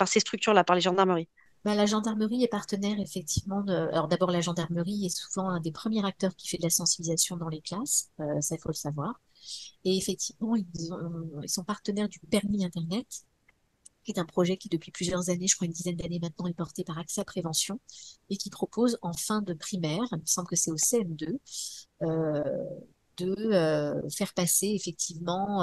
ces structures-là, par les gendarmeries. Bah, la gendarmerie est partenaire, effectivement. Alors, d'abord, la gendarmerie est souvent un des premiers acteurs qui fait de la sensibilisation dans les classes. Ça, il faut le savoir. Et effectivement, ils sont partenaires du permis Internet, qui est un projet qui, depuis plusieurs années, je crois une dizaine d'années maintenant, est porté par AXA Prévention et qui propose en fin de primaire, il me semble que c'est au CM2, euh, de faire passer effectivement,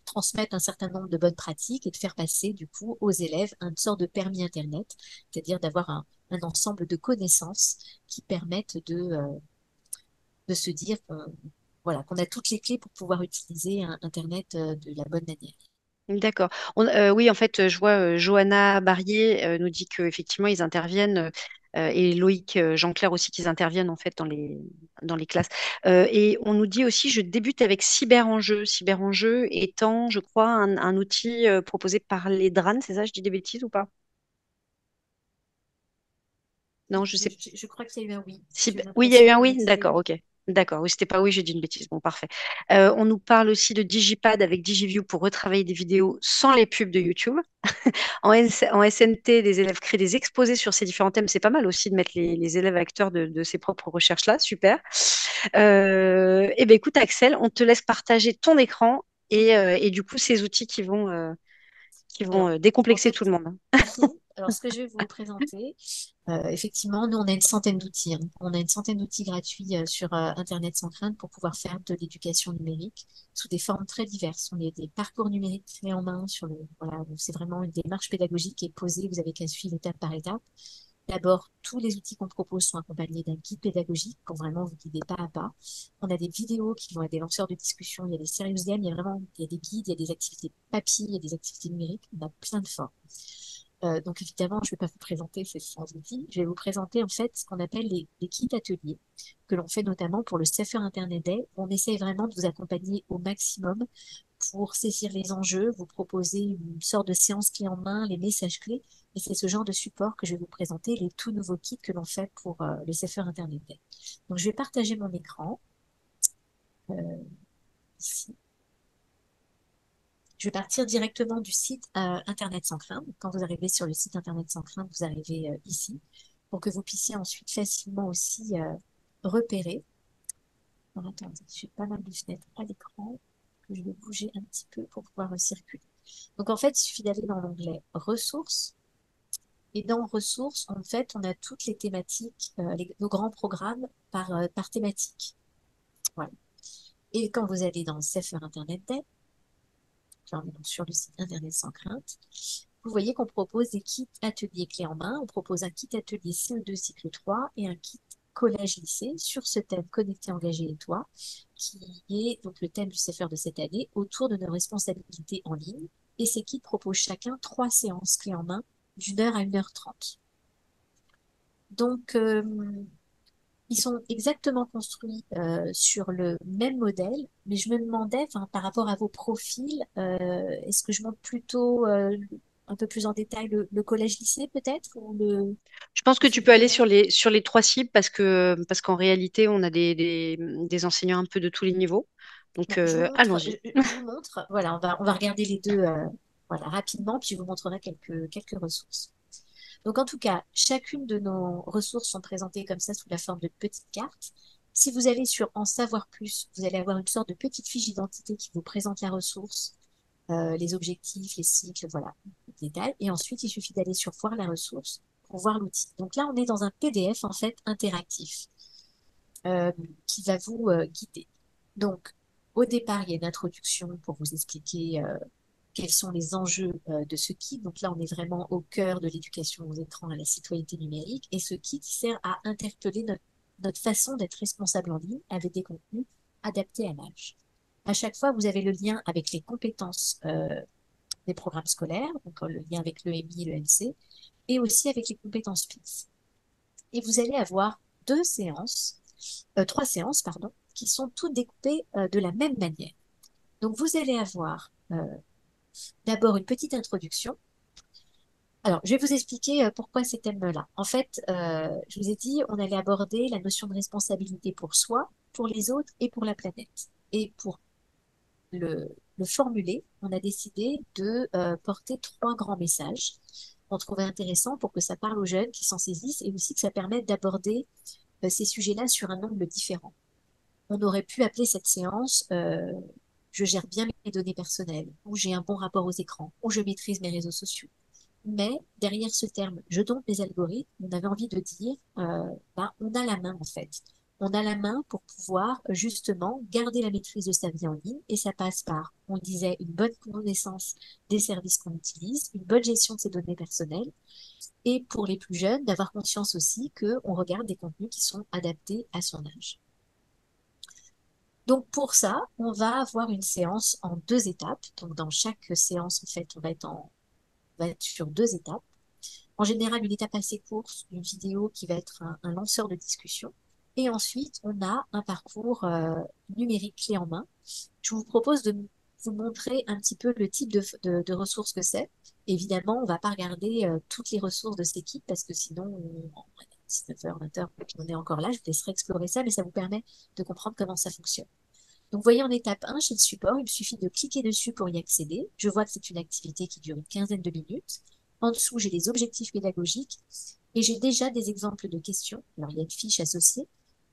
transmettre un certain nombre de bonnes pratiques et de faire passer du coup aux élèves une sorte de permis Internet, c'est-à-dire d'avoir un ensemble de connaissances qui permettent de se dire qu'on voilà, qu'on a toutes les clés pour pouvoir utiliser Internet de la bonne manière. D'accord. Oui, en fait, je vois Johanna Barrier nous dit qu'effectivement, ils interviennent, et Loïc Jean-Claire aussi, qu'ils interviennent en fait dans les classes. Et on nous dit aussi, je débute avec Cyberenjeu. Cyberenjeu étant, je crois, un outil proposé par les DRAN, c'est ça? Je dis des bêtises ou pas? Non, je sais. Je crois qu'il y a eu un oui. Si, J'ai oui, il y a eu l'impression un qu'on oui, utilisait d'accord, oui. ok. D'accord, oui, c'était pas oui, j'ai dit une bêtise. Bon, parfait. On nous parle aussi de Digipad avec DigiView pour retravailler des vidéos sans les pubs de YouTube. En SNT, des élèves créent des exposés sur ces différents thèmes. C'est pas mal aussi de mettre les élèves acteurs de ces propres recherches-là. Super. Eh bien, écoute, Axel, on te laisse partager ton écran Ok. et du coup, ces outils qui vont Alors, en décomplexer tout fait, le monde. alors ce que je vais vous présenter, effectivement, nous, on a une centaine d'outils, hein. On a une centaine d'outils gratuits sur Internet sans crainte pour pouvoir faire de l'éducation numérique sous des formes très diverses. On a des parcours numériques clés en main voilà, donc c'est vraiment une démarche pédagogique qui est posée. Vous avez qu'à suivre étape par étape. D'abord, tous les outils qu'on propose sont accompagnés d'un guide pédagogique pour vraiment vous guider pas à pas. On a des vidéos qui vont être des lanceurs de discussion, il y a des serious games, il y a des guides, il y a des activités papier, il y a des activités numériques, on a plein de formes. Donc évidemment, je ne vais pas vous présenter ces 100 outils, je vais vous présenter en fait ce qu'on appelle les kits ateliers, que l'on fait notamment pour le Safer Internet Day. On essaye vraiment de vous accompagner au maximum pour saisir les enjeux, vous proposer une sorte de séance clé en main, les messages clés. Et c'est ce genre de support que je vais vous présenter, les tout nouveaux kits que l'on fait pour le Safer Internet Day. Donc je vais partager mon écran euh, ici. Je vais partir directement du site Internet sans crainte. Quand vous arrivez sur le site Internet sans crainte, vous arrivez ici pour que vous puissiez ensuite facilement aussi repérer. Alors, attendez, j'ai pas mal de fenêtres à l'écran que je vais bouger un petit peu pour pouvoir circuler. Donc en fait, il suffit d'aller dans l'onglet ressources Et dans ressources, en fait, on a toutes les thématiques, nos grands programmes par thématique. Voilà. Et quand vous allez dans CFR Internet Day, là, on est donc sur le site Internet sans crainte, vous voyez qu'on propose des kits ateliers clés en main. On propose un kit atelier CE2 cycle 3 et un kit collège-lycée sur ce thème connecté, engagé et toi, qui est donc le thème du CFR de cette année, autour de nos responsabilités en ligne. Et ces kits proposent chacun 3 séances clés en main d'1 heure à 1 h 30. Donc, ils sont exactement construits sur le même modèle, mais je me demandais, enfin, par rapport à vos profils, est-ce que je montre plutôt un peu plus en détail le collège-lycée peut-être ou Je pense que tu celui peux aller primaire? sur les trois cibles parce qu'en réalité, on a des enseignants un peu de tous les niveaux. Donc, Bon, allons-y. je vous montre, voilà, on va regarder les deux voilà, rapidement, puis je vous montrerai quelques ressources. Donc, en tout cas, chacune de nos ressources sont présentées comme ça sous la forme de petites cartes. Si vous allez sur En savoir plus, vous allez avoir une sorte de petite fiche d'identité qui vous présente la ressource, les objectifs, les cycles, voilà, les détails. Et ensuite, il suffit d'aller sur Voir la ressource pour voir l'outil. Donc là, on est dans un PDF en fait interactif euh, qui va vous guider. Donc, au départ, il y a une introduction pour vous expliquer quels sont les enjeux de ce kit. Donc là, on est vraiment au cœur de l'éducation aux écrans à la citoyenneté numérique. Et ce kit sert à interpeller notre façon d'être responsable en ligne avec des contenus adaptés à l'âge. À chaque fois, vous avez le lien avec les compétences des programmes scolaires, donc le lien avec l'EMI et le MC, et aussi avec les compétences PIS. Et vous allez avoir 3 séances, pardon, qui sont toutes découpées de la même manière. Donc vous allez avoir d'abord une petite introduction. Alors, je vais vous expliquer pourquoi ces thèmes-là. En fait, je vous ai dit, on allait aborder la notion de responsabilité pour soi, pour les autres et pour la planète. Et pour le formuler, on a décidé de porter 3 grands messages qu'on trouvait intéressants pour que ça parle aux jeunes qui s'en saisissent et aussi que ça permette d'aborder ces sujets-là sur un angle différent. On aurait pu appeler cette séance Je gère bien mes données personnelles, ou j'ai un bon rapport aux écrans, ou je maîtrise mes réseaux sociaux. Mais derrière ce terme, je dompte les algorithmes, on avait envie de dire, on a la main en fait. On a la main pour pouvoir justement garder la maîtrise de sa vie en ligne et ça passe par, on disait, une bonne connaissance des services qu'on utilise, une bonne gestion de ses données personnelles et pour les plus jeunes, d'avoir conscience aussi qu'on regarde des contenus qui sont adaptés à son âge. Donc pour ça, on va avoir une séance en 2 étapes. Donc dans chaque séance, en fait, on va être sur 2 étapes. En général, une étape assez courte, une vidéo qui va être un lanceur de discussion. Et ensuite, on a un parcours numérique clé en main. Je vous propose de vous montrer un petit peu le type de ressources que c'est. Évidemment, on ne va pas regarder toutes les ressources de cette équipe parce que sinon, 19h, 20h, on est encore là. Je vous laisserai explorer ça, mais ça vous permet de comprendre comment ça fonctionne. Donc, vous voyez en étape 1, chez le support, il me suffit de cliquer dessus pour y accéder. Je vois que c'est une activité qui dure une quinzaine de minutes. En dessous, j'ai les objectifs pédagogiques et j'ai déjà des exemples de questions. Alors, il y a une fiche associée.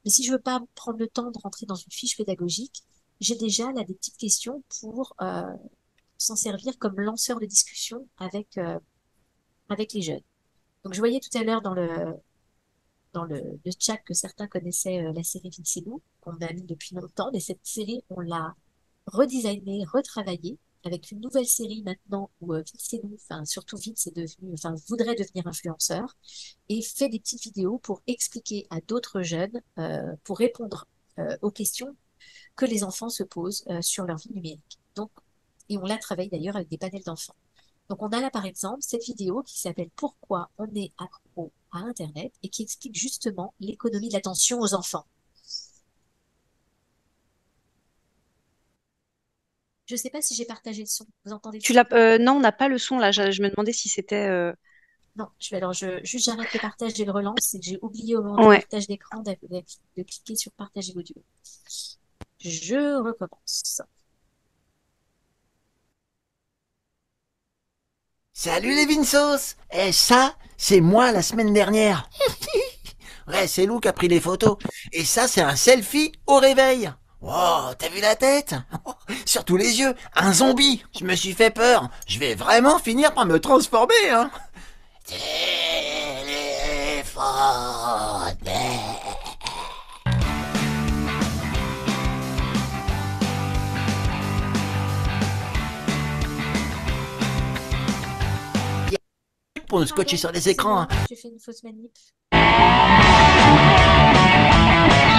Mais si je ne veux pas prendre le temps de rentrer dans une fiche pédagogique, j'ai déjà là des petites questions pour s'en servir comme lanceur de discussion avec les jeunes. Donc, je voyais tout à l'heure dans le chat que certains connaissaient la série Vincenzo, qu'on a mis depuis longtemps, mais cette série, on l'a redesignée, retravaillée, avec une nouvelle série maintenant où Vincenzo, enfin surtout Vince est devenu, enfin voudrait devenir influenceur, et fait des petites vidéos pour expliquer à d'autres jeunes, pour répondre aux questions que les enfants se posent sur leur vie numérique. Donc, et on l'a travaillé d'ailleurs avec des panels d'enfants. Donc, on a là, par exemple, cette vidéo qui s'appelle Pourquoi on est accro à Internet et qui explique justement l'économie de l'attention aux enfants. Je ne sais pas si j'ai partagé le son. Vous entendez le son? Non, on n'a pas le son là. Je me demandais si c'était. Non, juste j'arrête le partage et le relance. C'est que j'ai oublié au moment du Ouais. partage d'écran de cliquer sur partager l'audio. Je recommence. Salut les Vinsos. Eh ça, c'est moi la semaine dernière. Ouais, c'est Lou qui a pris les photos. Et ça, c'est un selfie au réveil. Wow, t'as vu la tête? Surtout les yeux, un zombie. Je me suis fait peur. Je vais vraiment finir par me transformer, hein. Pour nous scotcher sur les écrans. J'ai fait une fausse manip.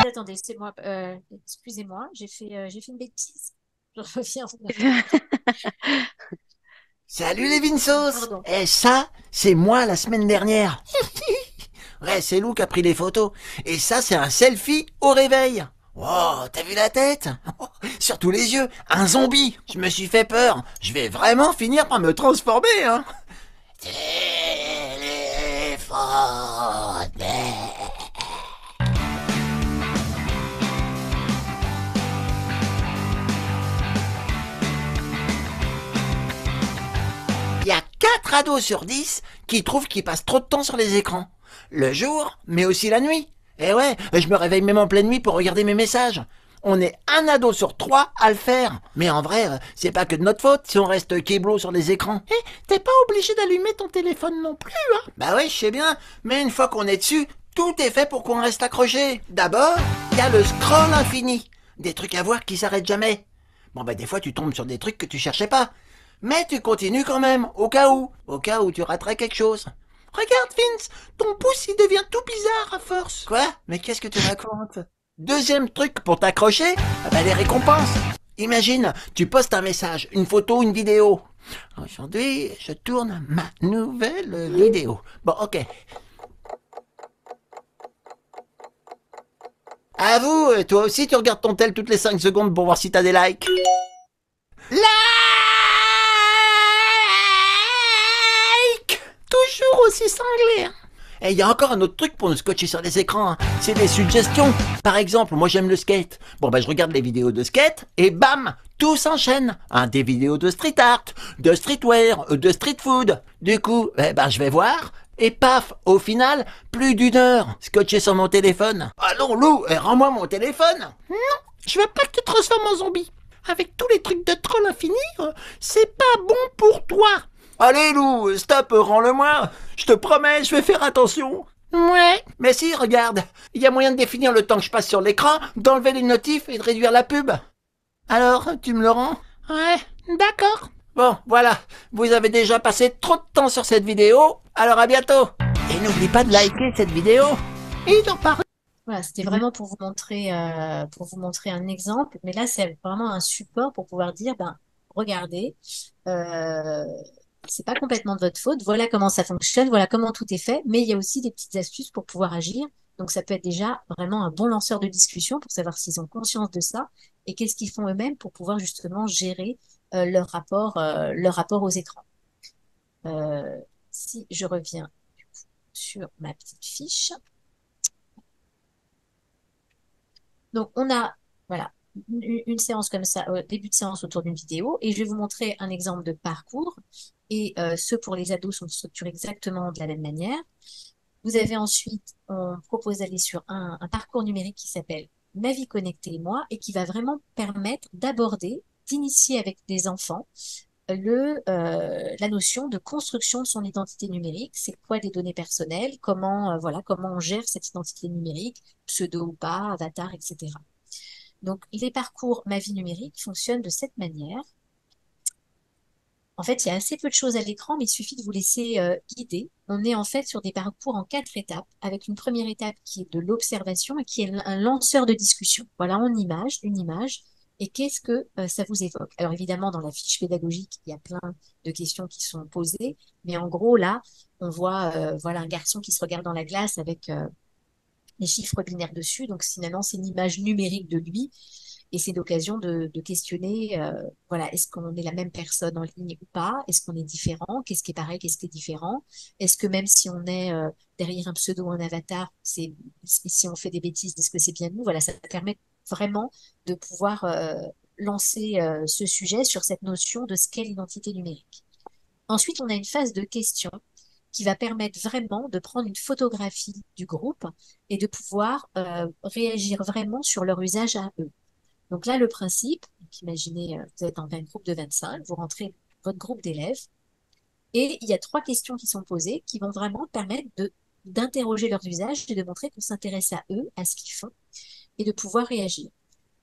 Attendez, c'est moi. Excusez-moi, j'ai fait une bêtise. Je reviens. Salut les Vinsos. Pardon. Ça, c'est moi la semaine dernière. Ouais, c'est Lou qui a pris les photos. Et ça, c'est un selfie au réveil. Wow, t'as vu la tête? Surtout les yeux, un zombie. Je me suis fait peur. Je vais vraiment finir par me transformer, hein. Téléphone. Il y a 4 ados sur 10 qui trouvent qu'ils passent trop de temps sur les écrans. Le jour, mais aussi la nuit. Et ouais, je me réveille même en pleine nuit pour regarder mes messages. On est un ado sur 3 à le faire. Mais en vrai, c'est pas que de notre faute si on reste kéblo sur les écrans. T'es pas obligé d'allumer ton téléphone non plus, hein? Bah ouais, je sais bien. Mais une fois qu'on est dessus, tout est fait pour qu'on reste accroché. D'abord, il y a le scroll infini. Des trucs à voir qui s'arrêtent jamais. Bon bah des fois tu tombes sur des trucs que tu cherchais pas. Mais tu continues quand même, au cas où tu raterais quelque chose. Regarde Vince, ton pouce il devient tout bizarre à force. Quoi? Mais qu'est-ce que tu racontes? Deuxième truc pour t'accrocher, les récompenses. Imagine, tu postes un message, une photo, une vidéo. Aujourd'hui, je tourne ma nouvelle vidéo. Bon, ok. Avoue, toi aussi tu regardes ton tel toutes les 5 secondes pour voir si t'as des likes. Like! Toujours aussi cinglé, hein. Et il y a encore un autre truc pour nous scotcher sur les écrans, hein. C'est des suggestions. Par exemple, moi j'aime le skate. Bon je regarde les vidéos de skate et bam, tout s'enchaîne. Hein, des vidéos de street art, de streetwear, de street food. Du coup, je vais voir et paf, au final, plus d'1 heure scotché sur mon téléphone. Allons Lou, rends-moi mon téléphone. Non, je veux pas que tu te transformes en zombie. Avec tous les trucs de troll infini, c'est pas bon pour toi. Allez Lou, stop, rends-le-moi. Je te promets, je vais faire attention. Ouais. Mais si, regarde, il y a moyen de définir le temps que je passe sur l'écran, d'enlever les notifs et de réduire la pub. Alors, tu me le rends? Ouais, d'accord. Bon, voilà, vous avez déjà passé trop de temps sur cette vidéo, alors à bientôt. Et n'oublie pas de liker cette vidéo et d'en parler. Voilà, c'était vraiment pour vous montrer un exemple. Mais là, c'est vraiment un support pour pouvoir dire, ben, regardez, euh, c'est pas complètement de votre faute. Voilà comment ça fonctionne, voilà comment tout est fait. Mais il y a aussi des petites astuces pour pouvoir agir. Donc, ça peut être déjà vraiment un bon lanceur de discussion pour savoir s'ils ont conscience de ça et qu'est-ce qu'ils font eux-mêmes pour pouvoir justement gérer leur rapport aux écrans. Euh, si je reviens sur ma petite fiche. Donc, on a voilà, une séance comme ça, début de séance autour d'une vidéo, et je vais vous montrer un exemple de parcours. Et ceux pour les ados sont structurés exactement de la même manière. Vous avez ensuite, on propose d'aller sur un parcours numérique qui s'appelle Ma vie connectée et moi, et qui va vraiment permettre d'aborder, d'initier avec des enfants la notion de construction de son identité numérique. C'est quoi des données personnelles? Comment on gère cette identité numérique, pseudo ou pas, avatar, etc. Donc, les parcours Ma vie numérique fonctionnent de cette manière. En fait, il y a assez peu de choses à l'écran, mais il suffit de vous laisser guider. On est en fait sur des parcours en 4 étapes, avec une première étape qui est de l'observation et qui est un lanceur de discussion. Voilà, une image, et qu'est-ce que ça vous évoque? Alors évidemment, dans la fiche pédagogique, il y a plein de questions qui sont posées, mais en gros, là, on voit voilà, un garçon qui se regarde dans la glace avec les chiffres binaires dessus. Donc, finalement, c'est une image numérique de lui. Et c'est l'occasion de questionner, voilà, est-ce qu'on est la même personne en ligne ou pas? Est-ce qu'on est différent? Qu'est-ce qui est pareil? Qu'est-ce qui est différent? Est-ce que même si on est derrière un pseudo ou un avatar, si on fait des bêtises, est-ce que c'est bien nous? Voilà, ça permet vraiment de pouvoir lancer ce sujet sur cette notion de ce qu'est l'identité numérique. Ensuite, on a une phase de questions qui va permettre vraiment de prendre une photographie du groupe et de pouvoir réagir vraiment sur leur usage à eux. Donc là, le principe, imaginez, vous êtes dans un groupe de 25, vous rentrez votre groupe d'élèves, et il y a 3 questions qui sont posées qui vont vraiment permettre de d'interroger leurs usages et de montrer qu'on s'intéresse à eux, à ce qu'ils font, et de pouvoir réagir.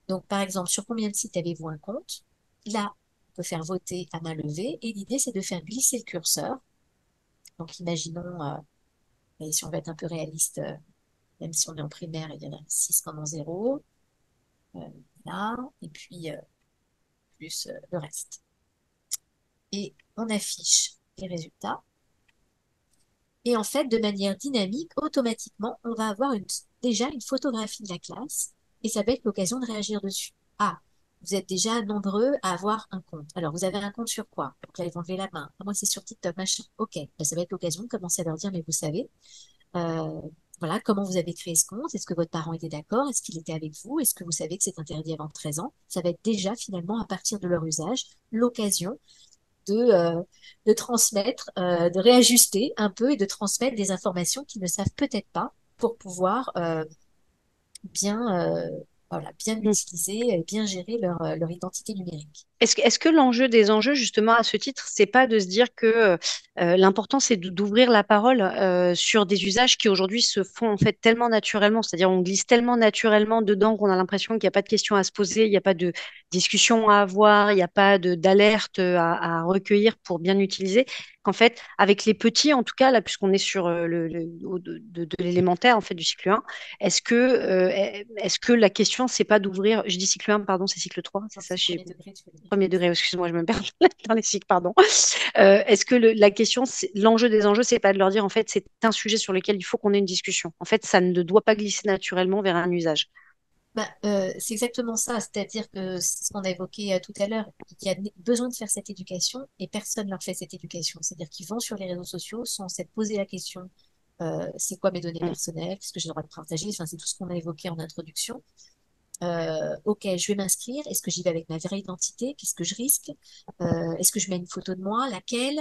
Donc, par exemple, sur combien de sites avez-vous un compte? Là, on peut faire voter à main levée, et l'idée, c'est de faire glisser le curseur. Donc, imaginons, et si on veut être un peu réaliste, même si on est en primaire, il y en a 6 pendant 0, là, et puis plus le reste. Et on affiche les résultats. Et en fait, de manière dynamique, automatiquement, on va avoir déjà une photographie de la classe et ça va être l'occasion de réagir dessus. Ah, vous êtes déjà nombreux à avoir un compte. Alors, vous avez un compte sur quoi? Donc là, ils vont lever la main. Ah, moi, c'est sur TikTok, machin. OK, ben, ça va être l'occasion de commencer à leur dire, mais vous savez, euh, voilà, comment vous avez créé ce compte? Est-ce que votre parent était d'accord? Est-ce qu'il était avec vous? Est-ce que vous savez que c'est interdit avant 13 ans? Ça va être déjà, finalement, à partir de leur usage, l'occasion de transmettre, de réajuster un peu et de transmettre des informations qu'ils ne savent peut-être pas pour pouvoir bien, voilà, bien utiliser, et bien gérer leur identité numérique. Est-ce que l'enjeu des enjeux, justement, à ce titre, c'est pas de se dire que l'important, c'est d'ouvrir la parole sur des usages qui aujourd'hui se font en fait tellement naturellement, c'est-à-dire on glisse tellement naturellement dedans qu'on a l'impression qu'il n'y a pas de questions à se poser, il n'y a pas de discussion à avoir, il n'y a pas d'alerte à recueillir pour bien utiliser, qu'en fait, avec les petits, en tout cas, là, puisqu'on est sur de l'élémentaire, en fait, du cycle 1, est-ce que la question, c'est pas d'ouvrir, je dis cycle 1, pardon, c'est cycle 3, c'est Non, ça, c'est premier degré, tu peux le dire. premier degré, excuse-moi, je me perds dans les cycles, pardon. Est-ce que la question, l'enjeu des enjeux, c'est pas de leur dire, en fait, c'est un sujet sur lequel il faut qu'on ait une discussion. En fait, ça ne doit pas glisser naturellement vers un usage. Bah, c'est exactement ça, c'est-à-dire que c'est ce qu'on a évoqué tout à l'heure, il y a besoin de faire cette éducation et personne ne leur fait cette éducation. C'est-à-dire qu'ils vont sur les réseaux sociaux sans s'être posé la question, c'est quoi mes données Mm. personnelles, qu'est-ce que j'ai le droit de partager, enfin, c'est tout ce qu'on a évoqué en introduction. Ok, je vais m'inscrire. Est-ce que j'y vais avec ma vraie identité? Qu'est-ce que je risque? Est-ce que je mets une photo de moi? Laquelle?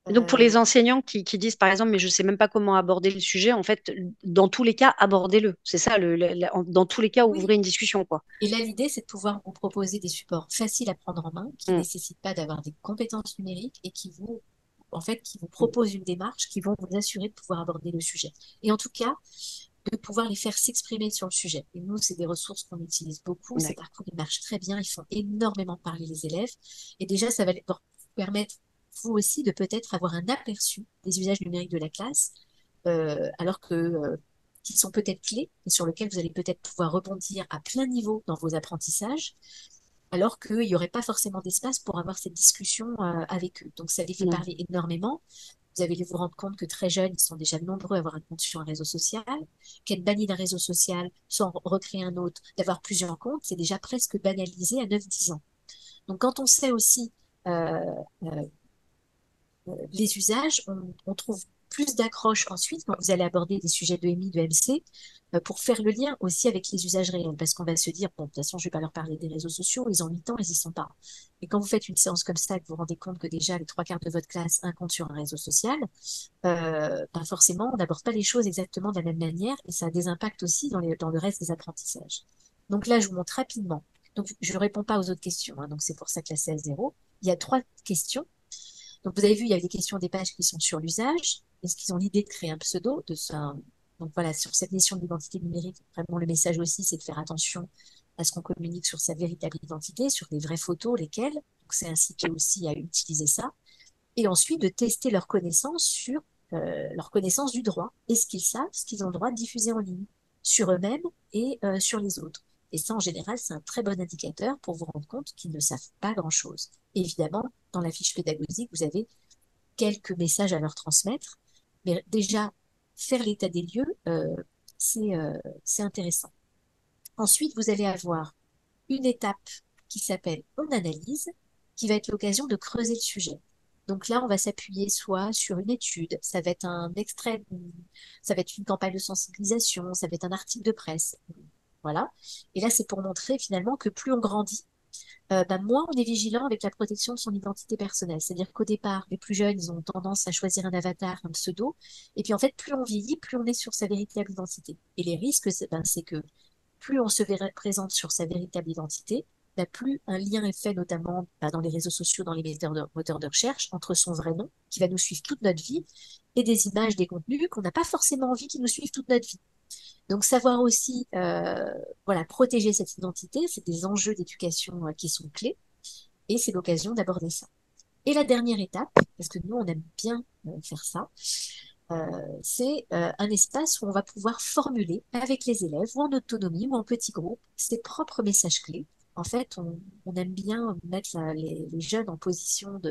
Et donc, pour Euh, les enseignants qui disent, par exemple, mais je sais même pas comment aborder le sujet, en fait, dans tous les cas, abordez-le. C'est ça, dans tous les cas, oui. ouvrez une discussion, quoi. Et là, l'idée, c'est de pouvoir vous proposer des supports faciles à prendre en main, qui ne Mm. nécessitent pas d'avoir des compétences numériques et en fait, qui vous Mm. proposent une démarche qui vont vous assurer de pouvoir aborder le sujet. Et en tout cas, de pouvoir les faire s'exprimer sur le sujet. Et nous, c'est des ressources qu'on utilise beaucoup. Ces D'accord. parcours, ils marchent très bien. Ils font énormément parler les élèves. Et déjà, ça va vous permettre, vous aussi, de peut-être avoir un aperçu des usages numériques de la classe, alors que, qui sont peut-être clés et sur lesquels vous allez peut-être pouvoir rebondir à plein niveau dans vos apprentissages, alors qu'il n'y aurait pas forcément d'espace pour avoir cette discussion avec eux. Donc, ça les fait Mm. parler énormément. Vous allez vous rendre compte que très jeunes, ils sont déjà nombreux à avoir un compte sur un réseau social, qu'être banni d'un réseau social sans recréer un autre, d'avoir plusieurs comptes, c'est déjà presque banalisé à 9-10 ans. Donc quand on sait aussi euh, euh, les usages, on trouve plus d'accroche ensuite quand vous allez aborder des sujets de MI, de MC, pour faire le lien aussi avec les usages réels. Parce qu'on va se dire, bon, de toute façon, je ne vais pas leur parler des réseaux sociaux, ils ont 8 ans, ils n'y sont pas. Et quand vous faites une séance comme ça, et que vous vous rendez compte que déjà les trois quarts de votre classe a un compte sur un réseau social, ben forcément, on n'aborde pas les choses exactement de la même manière et ça a des impacts aussi dans le reste des apprentissages. Donc là, je vous montre rapidement. Donc, je ne réponds pas aux autres questions, hein, donc c'est pour ça que la CS0. Il y a 3 questions. Donc, vous avez vu, il y a des questions des pages qui sont sur l'usage. Est-ce qu'ils ont l'idée de créer un pseudo de ça? Donc voilà, sur cette notion d'identité numérique, vraiment le message aussi, c'est de faire attention à ce qu'on communique sur sa véritable identité, sur des vraies photos, lesquelles. Donc c'est inciter aussi à utiliser ça. Et ensuite de tester leur connaissance du droit. Est-ce qu'ils savent ce qu'ils ont le droit de diffuser en ligne sur eux-mêmes et sur les autres? Et ça, en général, c'est un très bon indicateur pour vous rendre compte qu'ils ne savent pas grand-chose. Évidemment, dans la fiche pédagogique, vous avez quelques messages à leur transmettre, mais déjà, faire l'état des lieux, c'est intéressant. Ensuite, vous allez avoir une étape qui s'appelle On analyse, qui va être l'occasion de creuser le sujet. Donc là, on va s'appuyer soit sur une étude, ça va être un extrait, ça va être une campagne de sensibilisation, ça va être un article de presse. Voilà. Et là, c'est pour montrer finalement que plus on grandit, bah, moins on est vigilant avec la protection de son identité personnelle. C'est-à-dire qu'au départ, les plus jeunes, ils ont tendance à choisir un avatar, un pseudo. Et puis en fait, plus on vieillit, plus on est sur sa véritable identité. Et les risques, c'est que plus on se présente sur sa véritable identité, n'a plus un lien est fait, notamment dans les réseaux sociaux, dans les moteurs de recherche, entre son vrai nom, qui va nous suivre toute notre vie, et des images, des contenus qu'on n'a pas forcément envie qu'ils nous suivent toute notre vie. Donc, savoir aussi, voilà, protéger cette identité, c'est des enjeux d'éducation qui sont clés, et c'est l'occasion d'aborder ça. Et la dernière étape, parce que nous, on aime bien faire ça, c'est un espace où on va pouvoir formuler avec les élèves, ou en autonomie, ou en petit groupe, ses propres messages clés. En fait, on aime bien mettre les jeunes en position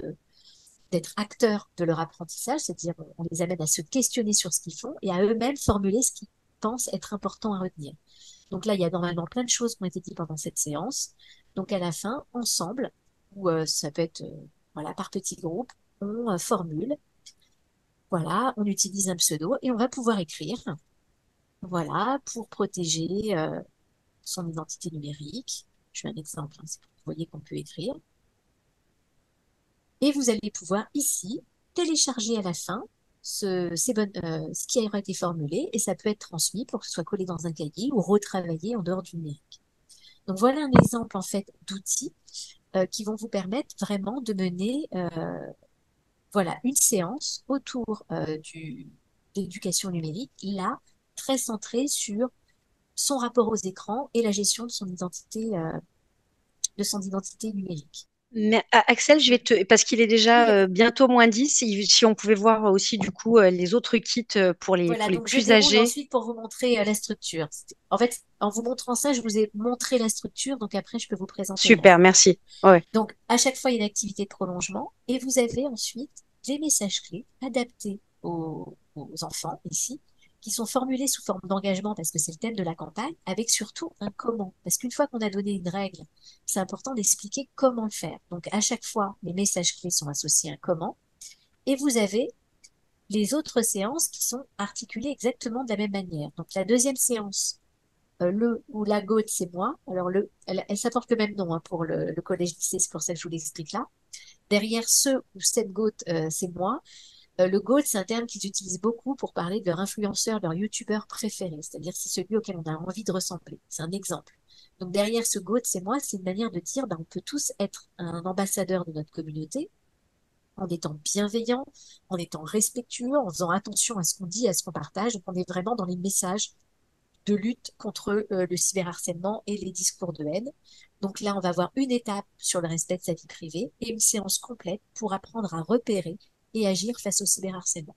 d'être acteurs de leur apprentissage, c'est-à-dire on les amène à se questionner sur ce qu'ils font et à eux-mêmes formuler ce qu'ils pensent être important à retenir. Donc là, il y a normalement plein de choses qui ont été dites pendant cette séance. Donc à la fin, ensemble, ou ça peut être voilà, par petits groupes, on formule, voilà, on utilise un pseudo et on va pouvoir écrire, voilà, pour protéger son identité numérique. Je fais un exemple, hein, c'est pour que vous voyez qu'on peut écrire. Et vous allez pouvoir ici télécharger à la fin ce qui aura été formulé et ça peut être transmis pour que ce soit collé dans un cahier ou retravaillé en dehors du numérique. Donc voilà un exemple en fait d'outils qui vont vous permettre vraiment de mener voilà une séance autour d'éducation numérique, là très centrée sur son rapport aux écrans et la gestion de son identité numérique. Mais, Axel, parce qu'il est déjà Oui, bientôt -10, si on pouvait voir aussi du coup les autres kits voilà, pour les donc je plus déroule âgés. ensuite pour vous montrer la structure. En fait, en vous montrant ça, je vous ai montré la structure, donc après, je peux vous présenter le Super, reste. merci. Ouais. Donc, à chaque fois, il y a une activité de prolongement et vous avez ensuite des messages clés adaptés aux enfants ici, qui sont formulés sous forme d'engagement parce que c'est le thème de la campagne, avec surtout un comment. Parce qu'une fois qu'on a donné une règle, c'est important d'expliquer comment le faire. Donc, à chaque fois, les messages clés sont associés à un comment et vous avez les autres séances qui sont articulées exactement de la même manière. Donc la deuxième séance, le ou la GOAT, c'est moi. Alors elle s'apporte le même nom hein, pour le collège-lycée, c'est pour ça que je vous l'explique là. Derrière ce ou cette GOAT, c'est moi. Le GOAT, c'est un terme qu'ils utilisent beaucoup pour parler de leur influenceur, leur youtubeur préféré, c'est-à-dire c'est celui auquel on a envie de ressembler. C'est un exemple. Donc derrière ce GOAT, c'est moi, c'est une manière de dire, ben, on peut tous être un ambassadeur de notre communauté, en étant bienveillant, en étant respectueux, en faisant attention à ce qu'on dit, à ce qu'on partage. Donc, on est vraiment dans les messages de lutte contre le cyberharcèlement et les discours de haine. Donc là, on va voir une étape sur le respect de sa vie privée et une séance complète pour apprendre à repérer et agir face au cyberharcèlement.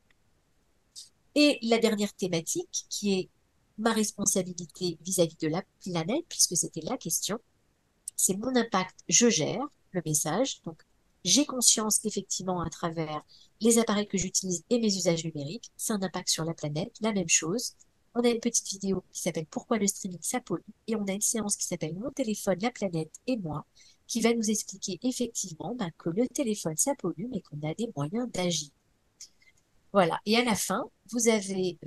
Et la dernière thématique, qui est ma responsabilité vis-à-vis de la planète, puisque c'était la question, c'est mon impact, je gère le message. Donc, j'ai conscience qu'effectivement, à travers les appareils que j'utilise et mes usages numériques, c'est un impact sur la planète. La même chose. On a une petite vidéo qui s'appelle Pourquoi le streaming ça pollue et on a une séance qui s'appelle Mon téléphone, la planète et moi, qui va nous expliquer effectivement ben, que le téléphone ça pollue mais qu'on a des moyens d'agir. Voilà. Et à la fin, vous avez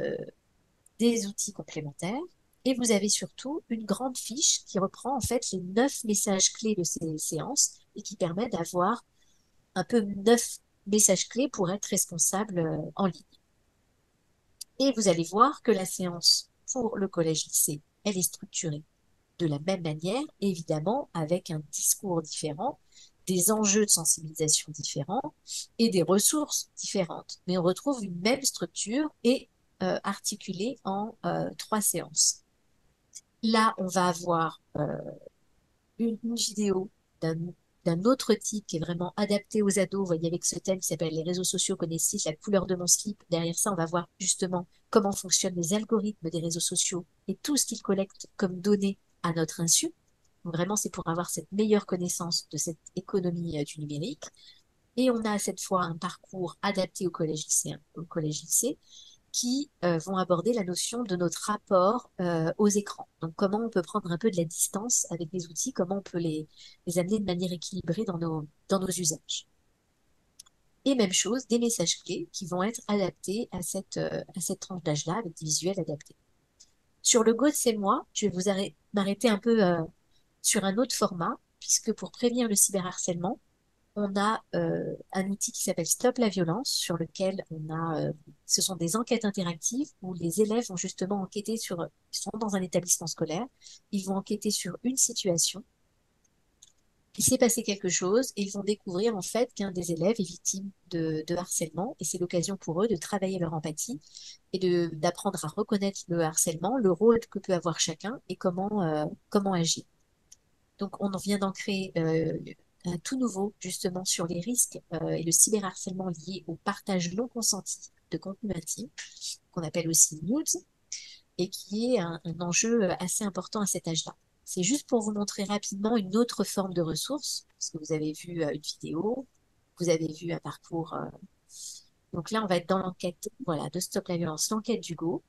des outils complémentaires. Et vous avez surtout une grande fiche qui reprend en fait les 9 messages clés de ces séances et qui permet d'avoir un peu 9 messages clés pour être responsable en ligne. Et vous allez voir que la séance pour le collège-lycée, elle est structurée de la même manière, évidemment avec un discours différent, des enjeux de sensibilisation différents et des ressources différentes. Mais on retrouve une même structure et articulée en 3 séances. Là, on va avoir une vidéo d'un autre type qui est vraiment adapté aux ados. Vous voyez, avec ce thème qui s'appelle Les réseaux sociaux connaissent-ils la couleur de mon slip. Derrière ça, on va voir justement comment fonctionnent les algorithmes des réseaux sociaux et tout ce qu'ils collectent comme données à notre insu. Donc vraiment, c'est pour avoir cette meilleure connaissance de cette économie du numérique. Et on a cette fois un parcours adapté au collège-lycée qui vont aborder la notion de notre rapport aux écrans. Donc, comment on peut prendre un peu de la distance avec les outils, comment on peut les amener de manière équilibrée dans nos usages. Et même chose, des messages clés qui vont être adaptés à cette tranche d'âge-là, avec des visuels adaptés. Sur le Go, c'est moi, je vais m'arrêter un peu sur un autre format, puisque pour prévenir le cyberharcèlement, on a un outil qui s'appelle Stop la violence, sur lequel ce sont des enquêtes interactives où les élèves vont justement ils sont dans un établissement scolaire, ils vont enquêter sur une situation il s'est passé quelque chose et ils vont découvrir en fait qu'un des élèves est victime de harcèlement et c'est l'occasion pour eux de travailler leur empathie et d'apprendre à reconnaître le harcèlement, le rôle que peut avoir chacun et comment agir. Donc on en vient d'en créer un tout nouveau justement sur les risques et le cyberharcèlement lié au partage non consenti de contenu intime, qu'on appelle aussi nudes, et qui est un enjeu assez important à cet âge-là. C'est juste pour vous montrer rapidement une autre forme de ressources, parce que vous avez vu une vidéo, vous avez vu un parcours. Donc là, on va être dans l'enquête, voilà, de Stop la violence, l'enquête d'Hugo.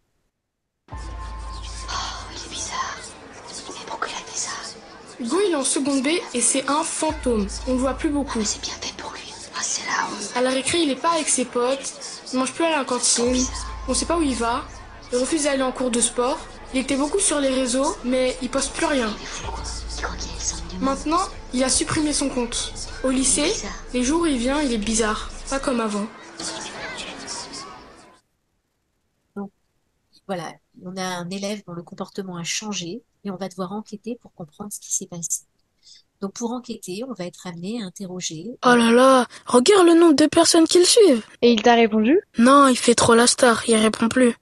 Il est bizarre. Mais pourquoi il a fait ça? Hugo, il est en seconde B et c'est un fantôme. On le voit plus beaucoup. C'est bien fait pour lui. Ah, c'est la honte. À la récré, il est pas avec ses potes. Il mange plus à la cantine. On sait pas où il va. Il refuse d'aller en cours de sport. Il était beaucoup sur les réseaux, mais il poste plus rien. Il est fou, quoi. Il croit qu'il est le centre du monde. Maintenant, il a supprimé son compte. Au lycée, les jours où il vient, il est bizarre. Pas comme avant. Donc voilà, on a un élève dont le comportement a changé et on va devoir enquêter pour comprendre ce qui s'est passé. Donc pour enquêter, on va être amené à interroger. Oh là là, regarde le nombre de personnes qui le suivent. Et il t'a répondu? Non, il fait trop la star, il répond plus.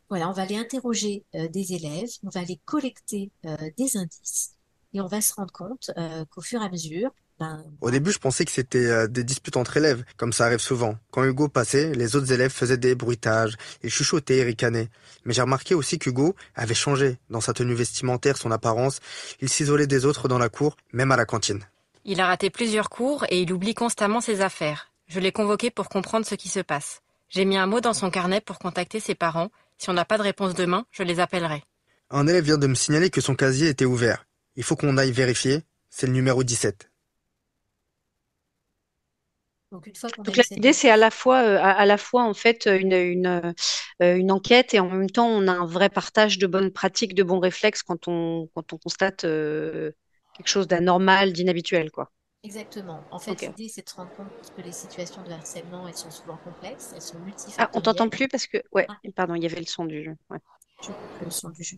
Voilà, on va aller interroger des élèves, on va aller collecter des indices et on va se rendre compte qu'au fur et à mesure, Au début, je pensais que c'était des disputes entre élèves, comme ça arrive souvent. Quand Hugo passait, les autres élèves faisaient des bruitages, ils chuchotaient et ricanaient. Mais j'ai remarqué aussi qu'Hugo avait changé dans sa tenue vestimentaire, son apparence. Il s'isolait des autres dans la cour, même à la cantine. Il a raté plusieurs cours et il oublie constamment ses affaires. Je l'ai convoqué pour comprendre ce qui se passe. J'ai mis un mot dans son carnet pour contacter ses parents. Si on n'a pas de réponse demain, je les appellerai. Un élève vient de me signaler que son casier était ouvert. Il faut qu'on aille vérifier. C'est le numéro 17. donc une fois qu'on a Donc eu cette l'idée, c'est info, à la fois en fait une enquête et en même temps on a un vrai partage de bonnes pratiques, de bons réflexes quand on constate quelque chose d'anormal, d'inhabituel, quoi. exactement. En fait, Ok. l'idée, c'est de se rendre compte que les situations de harcèlement, elles sont souvent complexes, elles sont Ah, on t'entend multifactorielles. plus parce que ouais, Ah, pardon, il y avait le son du jeu. Ouais. je coupe le son du jeu.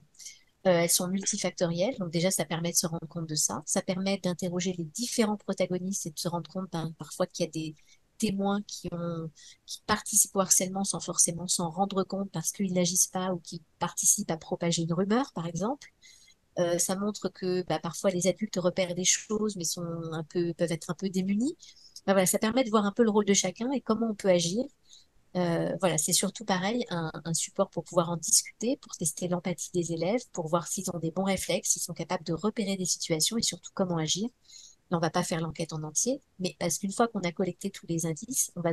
Elles sont multifactorielles, donc déjà, ça permet de se rendre compte de ça. Ça permet d'interroger les différents protagonistes et de se rendre compte parfois qu'il y a des témoins qui participent au harcèlement sans forcément s'en rendre compte parce qu'ils n'agissent pas ou qui participent à propager une rumeur, par exemple. Ça montre que parfois les adultes repèrent des choses mais peuvent être un peu démunis. Voilà, ça permet de voir un peu le rôle de chacun et comment on peut agir. Voilà, c'est surtout pareil, un support pour pouvoir en discuter, pour tester l'empathie des élèves, pour voir s'ils ont des bons réflexes, s'ils sont capables de repérer des situations et surtout comment agir. Et on va pas faire l'enquête en entier, mais parce qu'une fois qu'on a collecté tous les indices, on va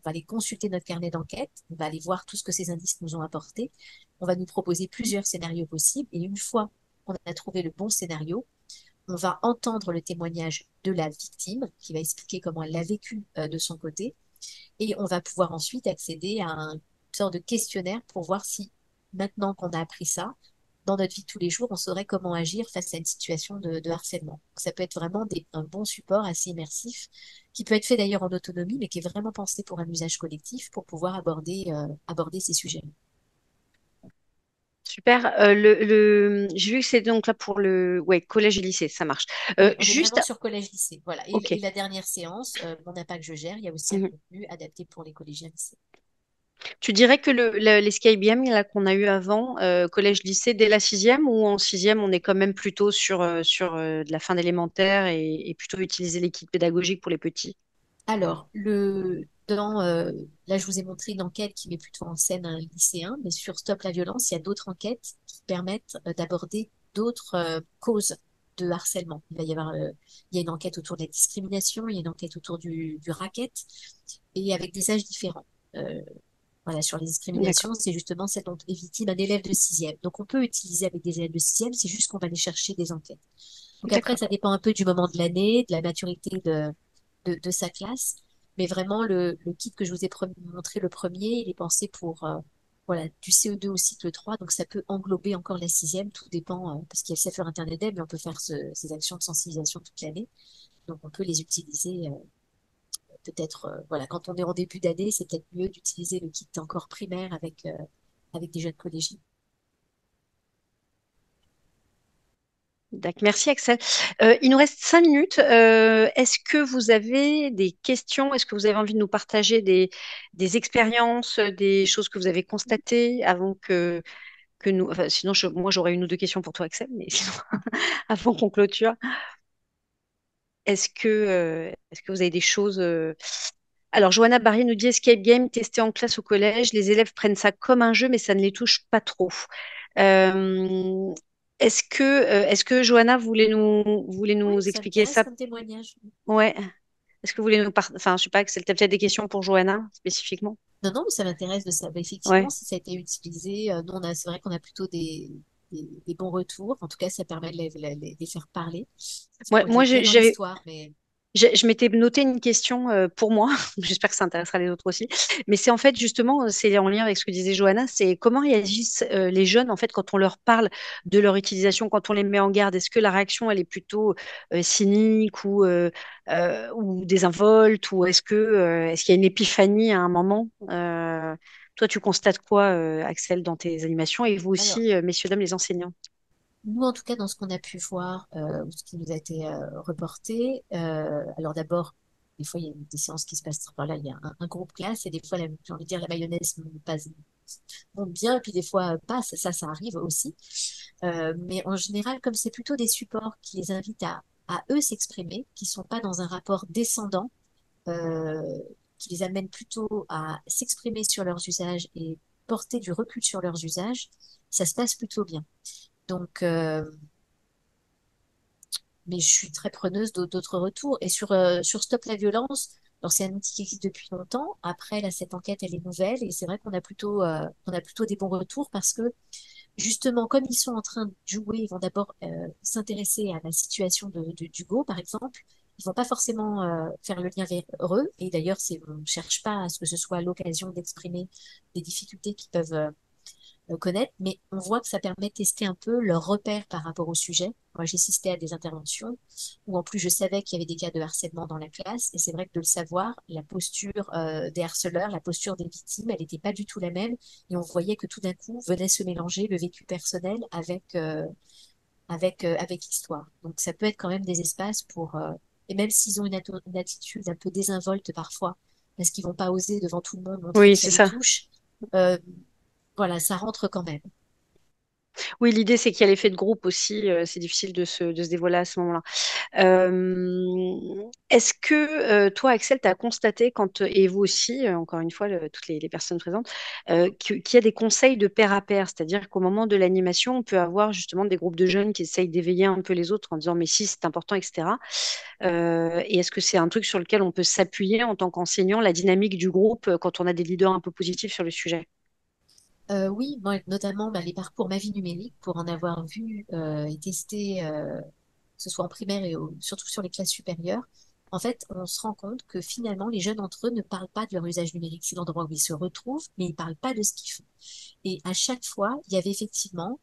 aller consulter notre carnet d'enquête, on va aller voir tout ce que ces indices nous ont apporté, on va nous proposer plusieurs scénarios possibles, et une fois qu'on a trouvé le bon scénario, on va entendre le témoignage de la victime qui va expliquer comment elle l'a vécu de son côté et on va pouvoir ensuite accéder à une sorte de questionnaire pour voir si, maintenant qu'on a appris ça, dans notre vie de tous les jours, on saurait comment agir face à une situation de harcèlement. Donc, ça peut être vraiment un bon support assez immersif, qui peut être fait d'ailleurs en autonomie, mais qui est vraiment pensé pour un usage collectif pour pouvoir aborder ces sujets. Super. J'ai vu que c'est donc là pour le ouais, collège et lycée, ça marche. Oui, on est Juste, vraiment sur collège-lycée. Voilà. ok. Et la dernière séance, mon impact que je gère, il y a aussi un Mhm. contenu adapté pour les collégiens lycées. Tu dirais que l'ESCAIBM là qu'on a eu avant, collège-lycée, dès la sixième ou en sixième, on est quand même plutôt sur de la fin d'élémentaire et plutôt utiliser les kits pédagogiques pour les petits. Alors, là, je vous ai montré une enquête qui met plutôt en scène un lycéen, mais sur Stop la violence, il y a d'autres enquêtes qui permettent d'aborder d'autres causes de harcèlement. Il y a une enquête autour de la discrimination, il y a une enquête autour du racket, et avec des âges différents. Euh, voilà, sur les D'accord. discriminations, c'est justement celle dont est victime un élève de sixième. Donc, on peut utiliser avec des élèves de sixième, c'est juste qu'on va aller chercher des enquêtes. Donc après, D'accord. ça dépend un peu du moment de l'année, de la maturité de sa classe. Mais vraiment, le kit que je vous ai montré le premier, il est pensé pour voilà, du CE2 au cycle 3. Donc ça peut englober encore la sixième. Tout dépend, parce qu'il y a le Safer Internet Day, mais on peut faire ces actions de sensibilisation toute l'année. Donc on peut les utiliser peut-être, voilà, quand on est en début d'année, c'est peut-être mieux d'utiliser le kit encore primaire avec des jeunes collégiens. D'accord. Merci Axel. Il nous reste 5 minutes. Est-ce que vous avez des questions? Est-ce que vous avez envie de nous partager des expériences, des choses que vous avez constatées avant que nous... Enfin, sinon, moi, j'aurais une ou deux questions pour toi, Axel, mais sinon, avant qu'on clôture, est-ce que vous avez des choses... Alors, Johanna Barrier nous dit Escape Game testé en classe au collège. Les élèves prennent ça comme un jeu, mais ça ne les touche pas trop. Euh, est-ce que Johanna voulait Oui, nous ça expliquer m'intéresse ça? comme témoignage. Ouais. Est-ce que vous voulez Enfin, je sais pas, Axel, t'as peut-être des questions pour Johanna spécifiquement? Non, non, mais ça m'intéresse de savoir effectivement Ouais. si ça a été utilisé. Nous, c'est vrai qu'on a plutôt des bons retours. En tout cas, ça permet de les faire parler. C'est Moi, pour moi, bien dans j'avais l'histoire, mais je m'étais noté une question pour moi, j'espère que ça intéressera les autres aussi, mais c'est en fait justement, c'est en lien avec ce que disait Johanna, c'est comment réagissent les jeunes en fait quand on leur parle de leur utilisation, quand on les met en garde, est-ce que la réaction elle est plutôt cynique ou désinvolte ou est-ce qu'il y a une épiphanie à un moment? Toi, tu constates quoi, Axel, dans tes animations et vous alors, aussi, messieurs, dames, les enseignants? nous, en tout cas, dans ce qu'on a pu voir, ou ce qui nous a été reporté, alors d'abord, des fois, il y a des séances qui se passent par là, il y a un groupe classe, et des fois, j'ai envie de dire, la mayonnaise passe, monte bien, et puis des fois, passe, ça arrive aussi. Mais en général, comme c'est plutôt des supports qui les invitent à eux s'exprimer, qui sont pas dans un rapport descendant, euh, qui les amènent plutôt à s'exprimer sur leurs usages et porter du recul sur leurs usages, ça se passe plutôt bien. Donc, mais je suis très preneuse d'autres retours. Et sur Stop la violence, alors c'est un outil qui existe depuis longtemps. Après, là, cette enquête, elle est nouvelle et c'est vrai qu'on a plutôt des bons retours parce que justement, comme ils sont en train de jouer, ils vont d'abord s'intéresser à la situation d'Hugo, par exemple. Ils vont pas forcément faire le lien vers eux. Et d'ailleurs, on ne cherche pas à ce que ce soit l'occasion d'exprimer des difficultés qu'ils peuvent connaître, mais on voit que ça permet de tester un peu leurs repères par rapport au sujet. Moi, j'ai assisté à des interventions où en plus je savais qu'il y avait des cas de harcèlement dans la classe, et c'est vrai que de le savoir, la posture des harceleurs, la posture des victimes, elle n'était pas du tout la même, et on voyait que tout d'un coup venait se mélanger le vécu personnel avec l'histoire. Donc ça peut être quand même des espaces et même s'ils ont une attitude un peu désinvolte parfois, parce qu'ils vont pas oser devant tout le monde montrer Oui, que ça c'est les ça. touche, euh, voilà, ça rentre quand même. Oui, l'idée, c'est qu'il y a l'effet de groupe aussi. C'est difficile de se dévoiler à ce moment-là. Est-ce que toi, Axel, tu as constaté, et vous aussi, encore une fois, toutes les personnes présentes, qu'il y a des conseils de pair à pair, c'est-à-dire qu'au moment de l'animation, on peut avoir justement des groupes de jeunes qui essayent d'éveiller un peu les autres en disant mais si, c'est important, etc. Et est-ce que c'est un truc sur lequel on peut s'appuyer en tant qu'enseignant, la dynamique du groupe, quand on a des leaders un peu positifs sur le sujet? Oui, moi, notamment les parcours Ma vie numérique, pour en avoir vu et testé, que ce soit en primaire et surtout sur les classes supérieures, en fait, on se rend compte que finalement, les jeunes entre eux ne parlent pas de leur usage numérique. C'est l'endroit où ils se retrouvent, mais ils ne parlent pas de ce qu'ils font. Et à chaque fois, il y avait effectivement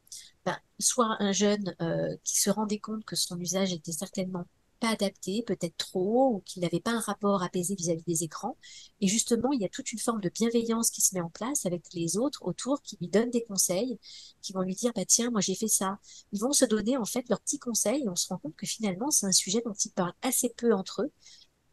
soit un jeune qui se rendait compte que son usage était certainement pas adapté, peut-être trop, ou qu'il n'avait pas un rapport apaisé vis-à-vis des écrans. Et justement, il y a toute une forme de bienveillance qui se met en place avec les autres autour qui lui donnent des conseils, qui vont lui dire, bah tiens, moi j'ai fait ça. Ils vont se donner en fait leurs petits conseils et on se rend compte que finalement, c'est un sujet dont ils parlent assez peu entre eux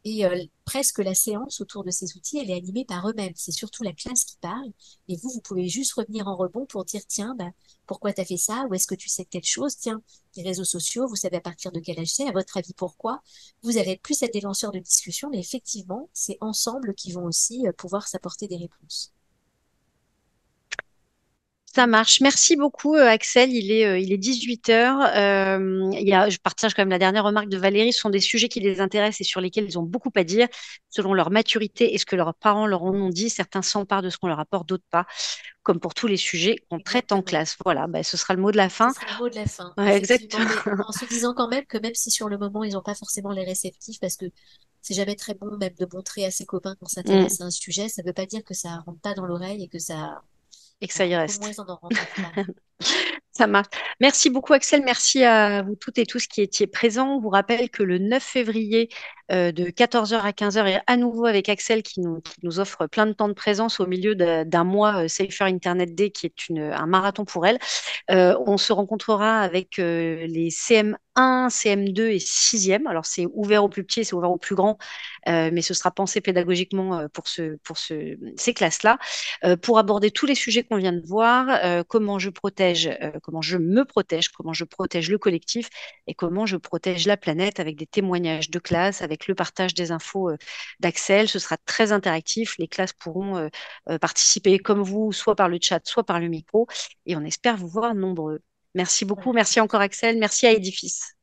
et presque la séance autour de ces outils, elle est animée par eux-mêmes. C'est surtout la classe qui parle. Et vous pouvez juste revenir en rebond pour dire, tiens, bah, pourquoi tu as fait ça? Ou est-ce que tu sais de telle chose? Tiens, les réseaux sociaux, vous savez à partir de quel âge c'est? À votre avis, pourquoi? Vous allez être plus être des lanceurs de discussion, mais effectivement, c'est ensemble qui vont aussi pouvoir s'apporter des réponses. Ça marche. Merci beaucoup, Axel. Il est 18 heures. Je partage quand même la dernière remarque de Valérie. Ce sont des sujets qui les intéressent et sur lesquels ils ont beaucoup à dire, selon leur maturité et ce que leurs parents leur en ont dit. Certains s'emparent de ce qu'on leur apporte, d'autres pas, comme pour tous les sujets qu'on traite en Exactement. classe. Voilà, ben, ce sera le mot de la Ce fin. sera le mot de la fin, Ouais, effectivement, exactement. mais en se disant quand même que même si sur le moment, ils n'ont pas forcément les réceptifs, parce que c'est jamais très bon même de montrer à ses copains qu'on Mm. s'intéresse à un sujet, ça ne veut pas dire que ça rentre pas dans l'oreille et que ça, Et que ça voilà, y on peut moins reste. en entendre parler. Ça marche. Merci beaucoup, Axel. Merci à vous toutes et tous qui étiez présents. On vous rappelle que le 9 février, de 14 heures à 15 heures et à nouveau avec Axel qui nous offre plein de temps de présence au milieu d'un mois Safer Internet Day qui est un marathon pour elle. On se rencontrera avec les CM1, CM2 et 6e. Alors, c'est ouvert aux plus petits, c'est ouvert aux plus grands, mais ce sera pensé pédagogiquement ces classes-là, pour aborder tous les sujets qu'on vient de voir, comment je protège, comment je me protège, comment je protège le collectif et comment je protège la planète avec des témoignages de classe, avec le partage des infos d'Axel. Ce sera très interactif. Les classes pourront participer comme vous, soit par le chat, soit par le micro. Et on espère vous voir nombreux. Merci beaucoup. Voilà. Merci encore, Axel. Merci à Edifice.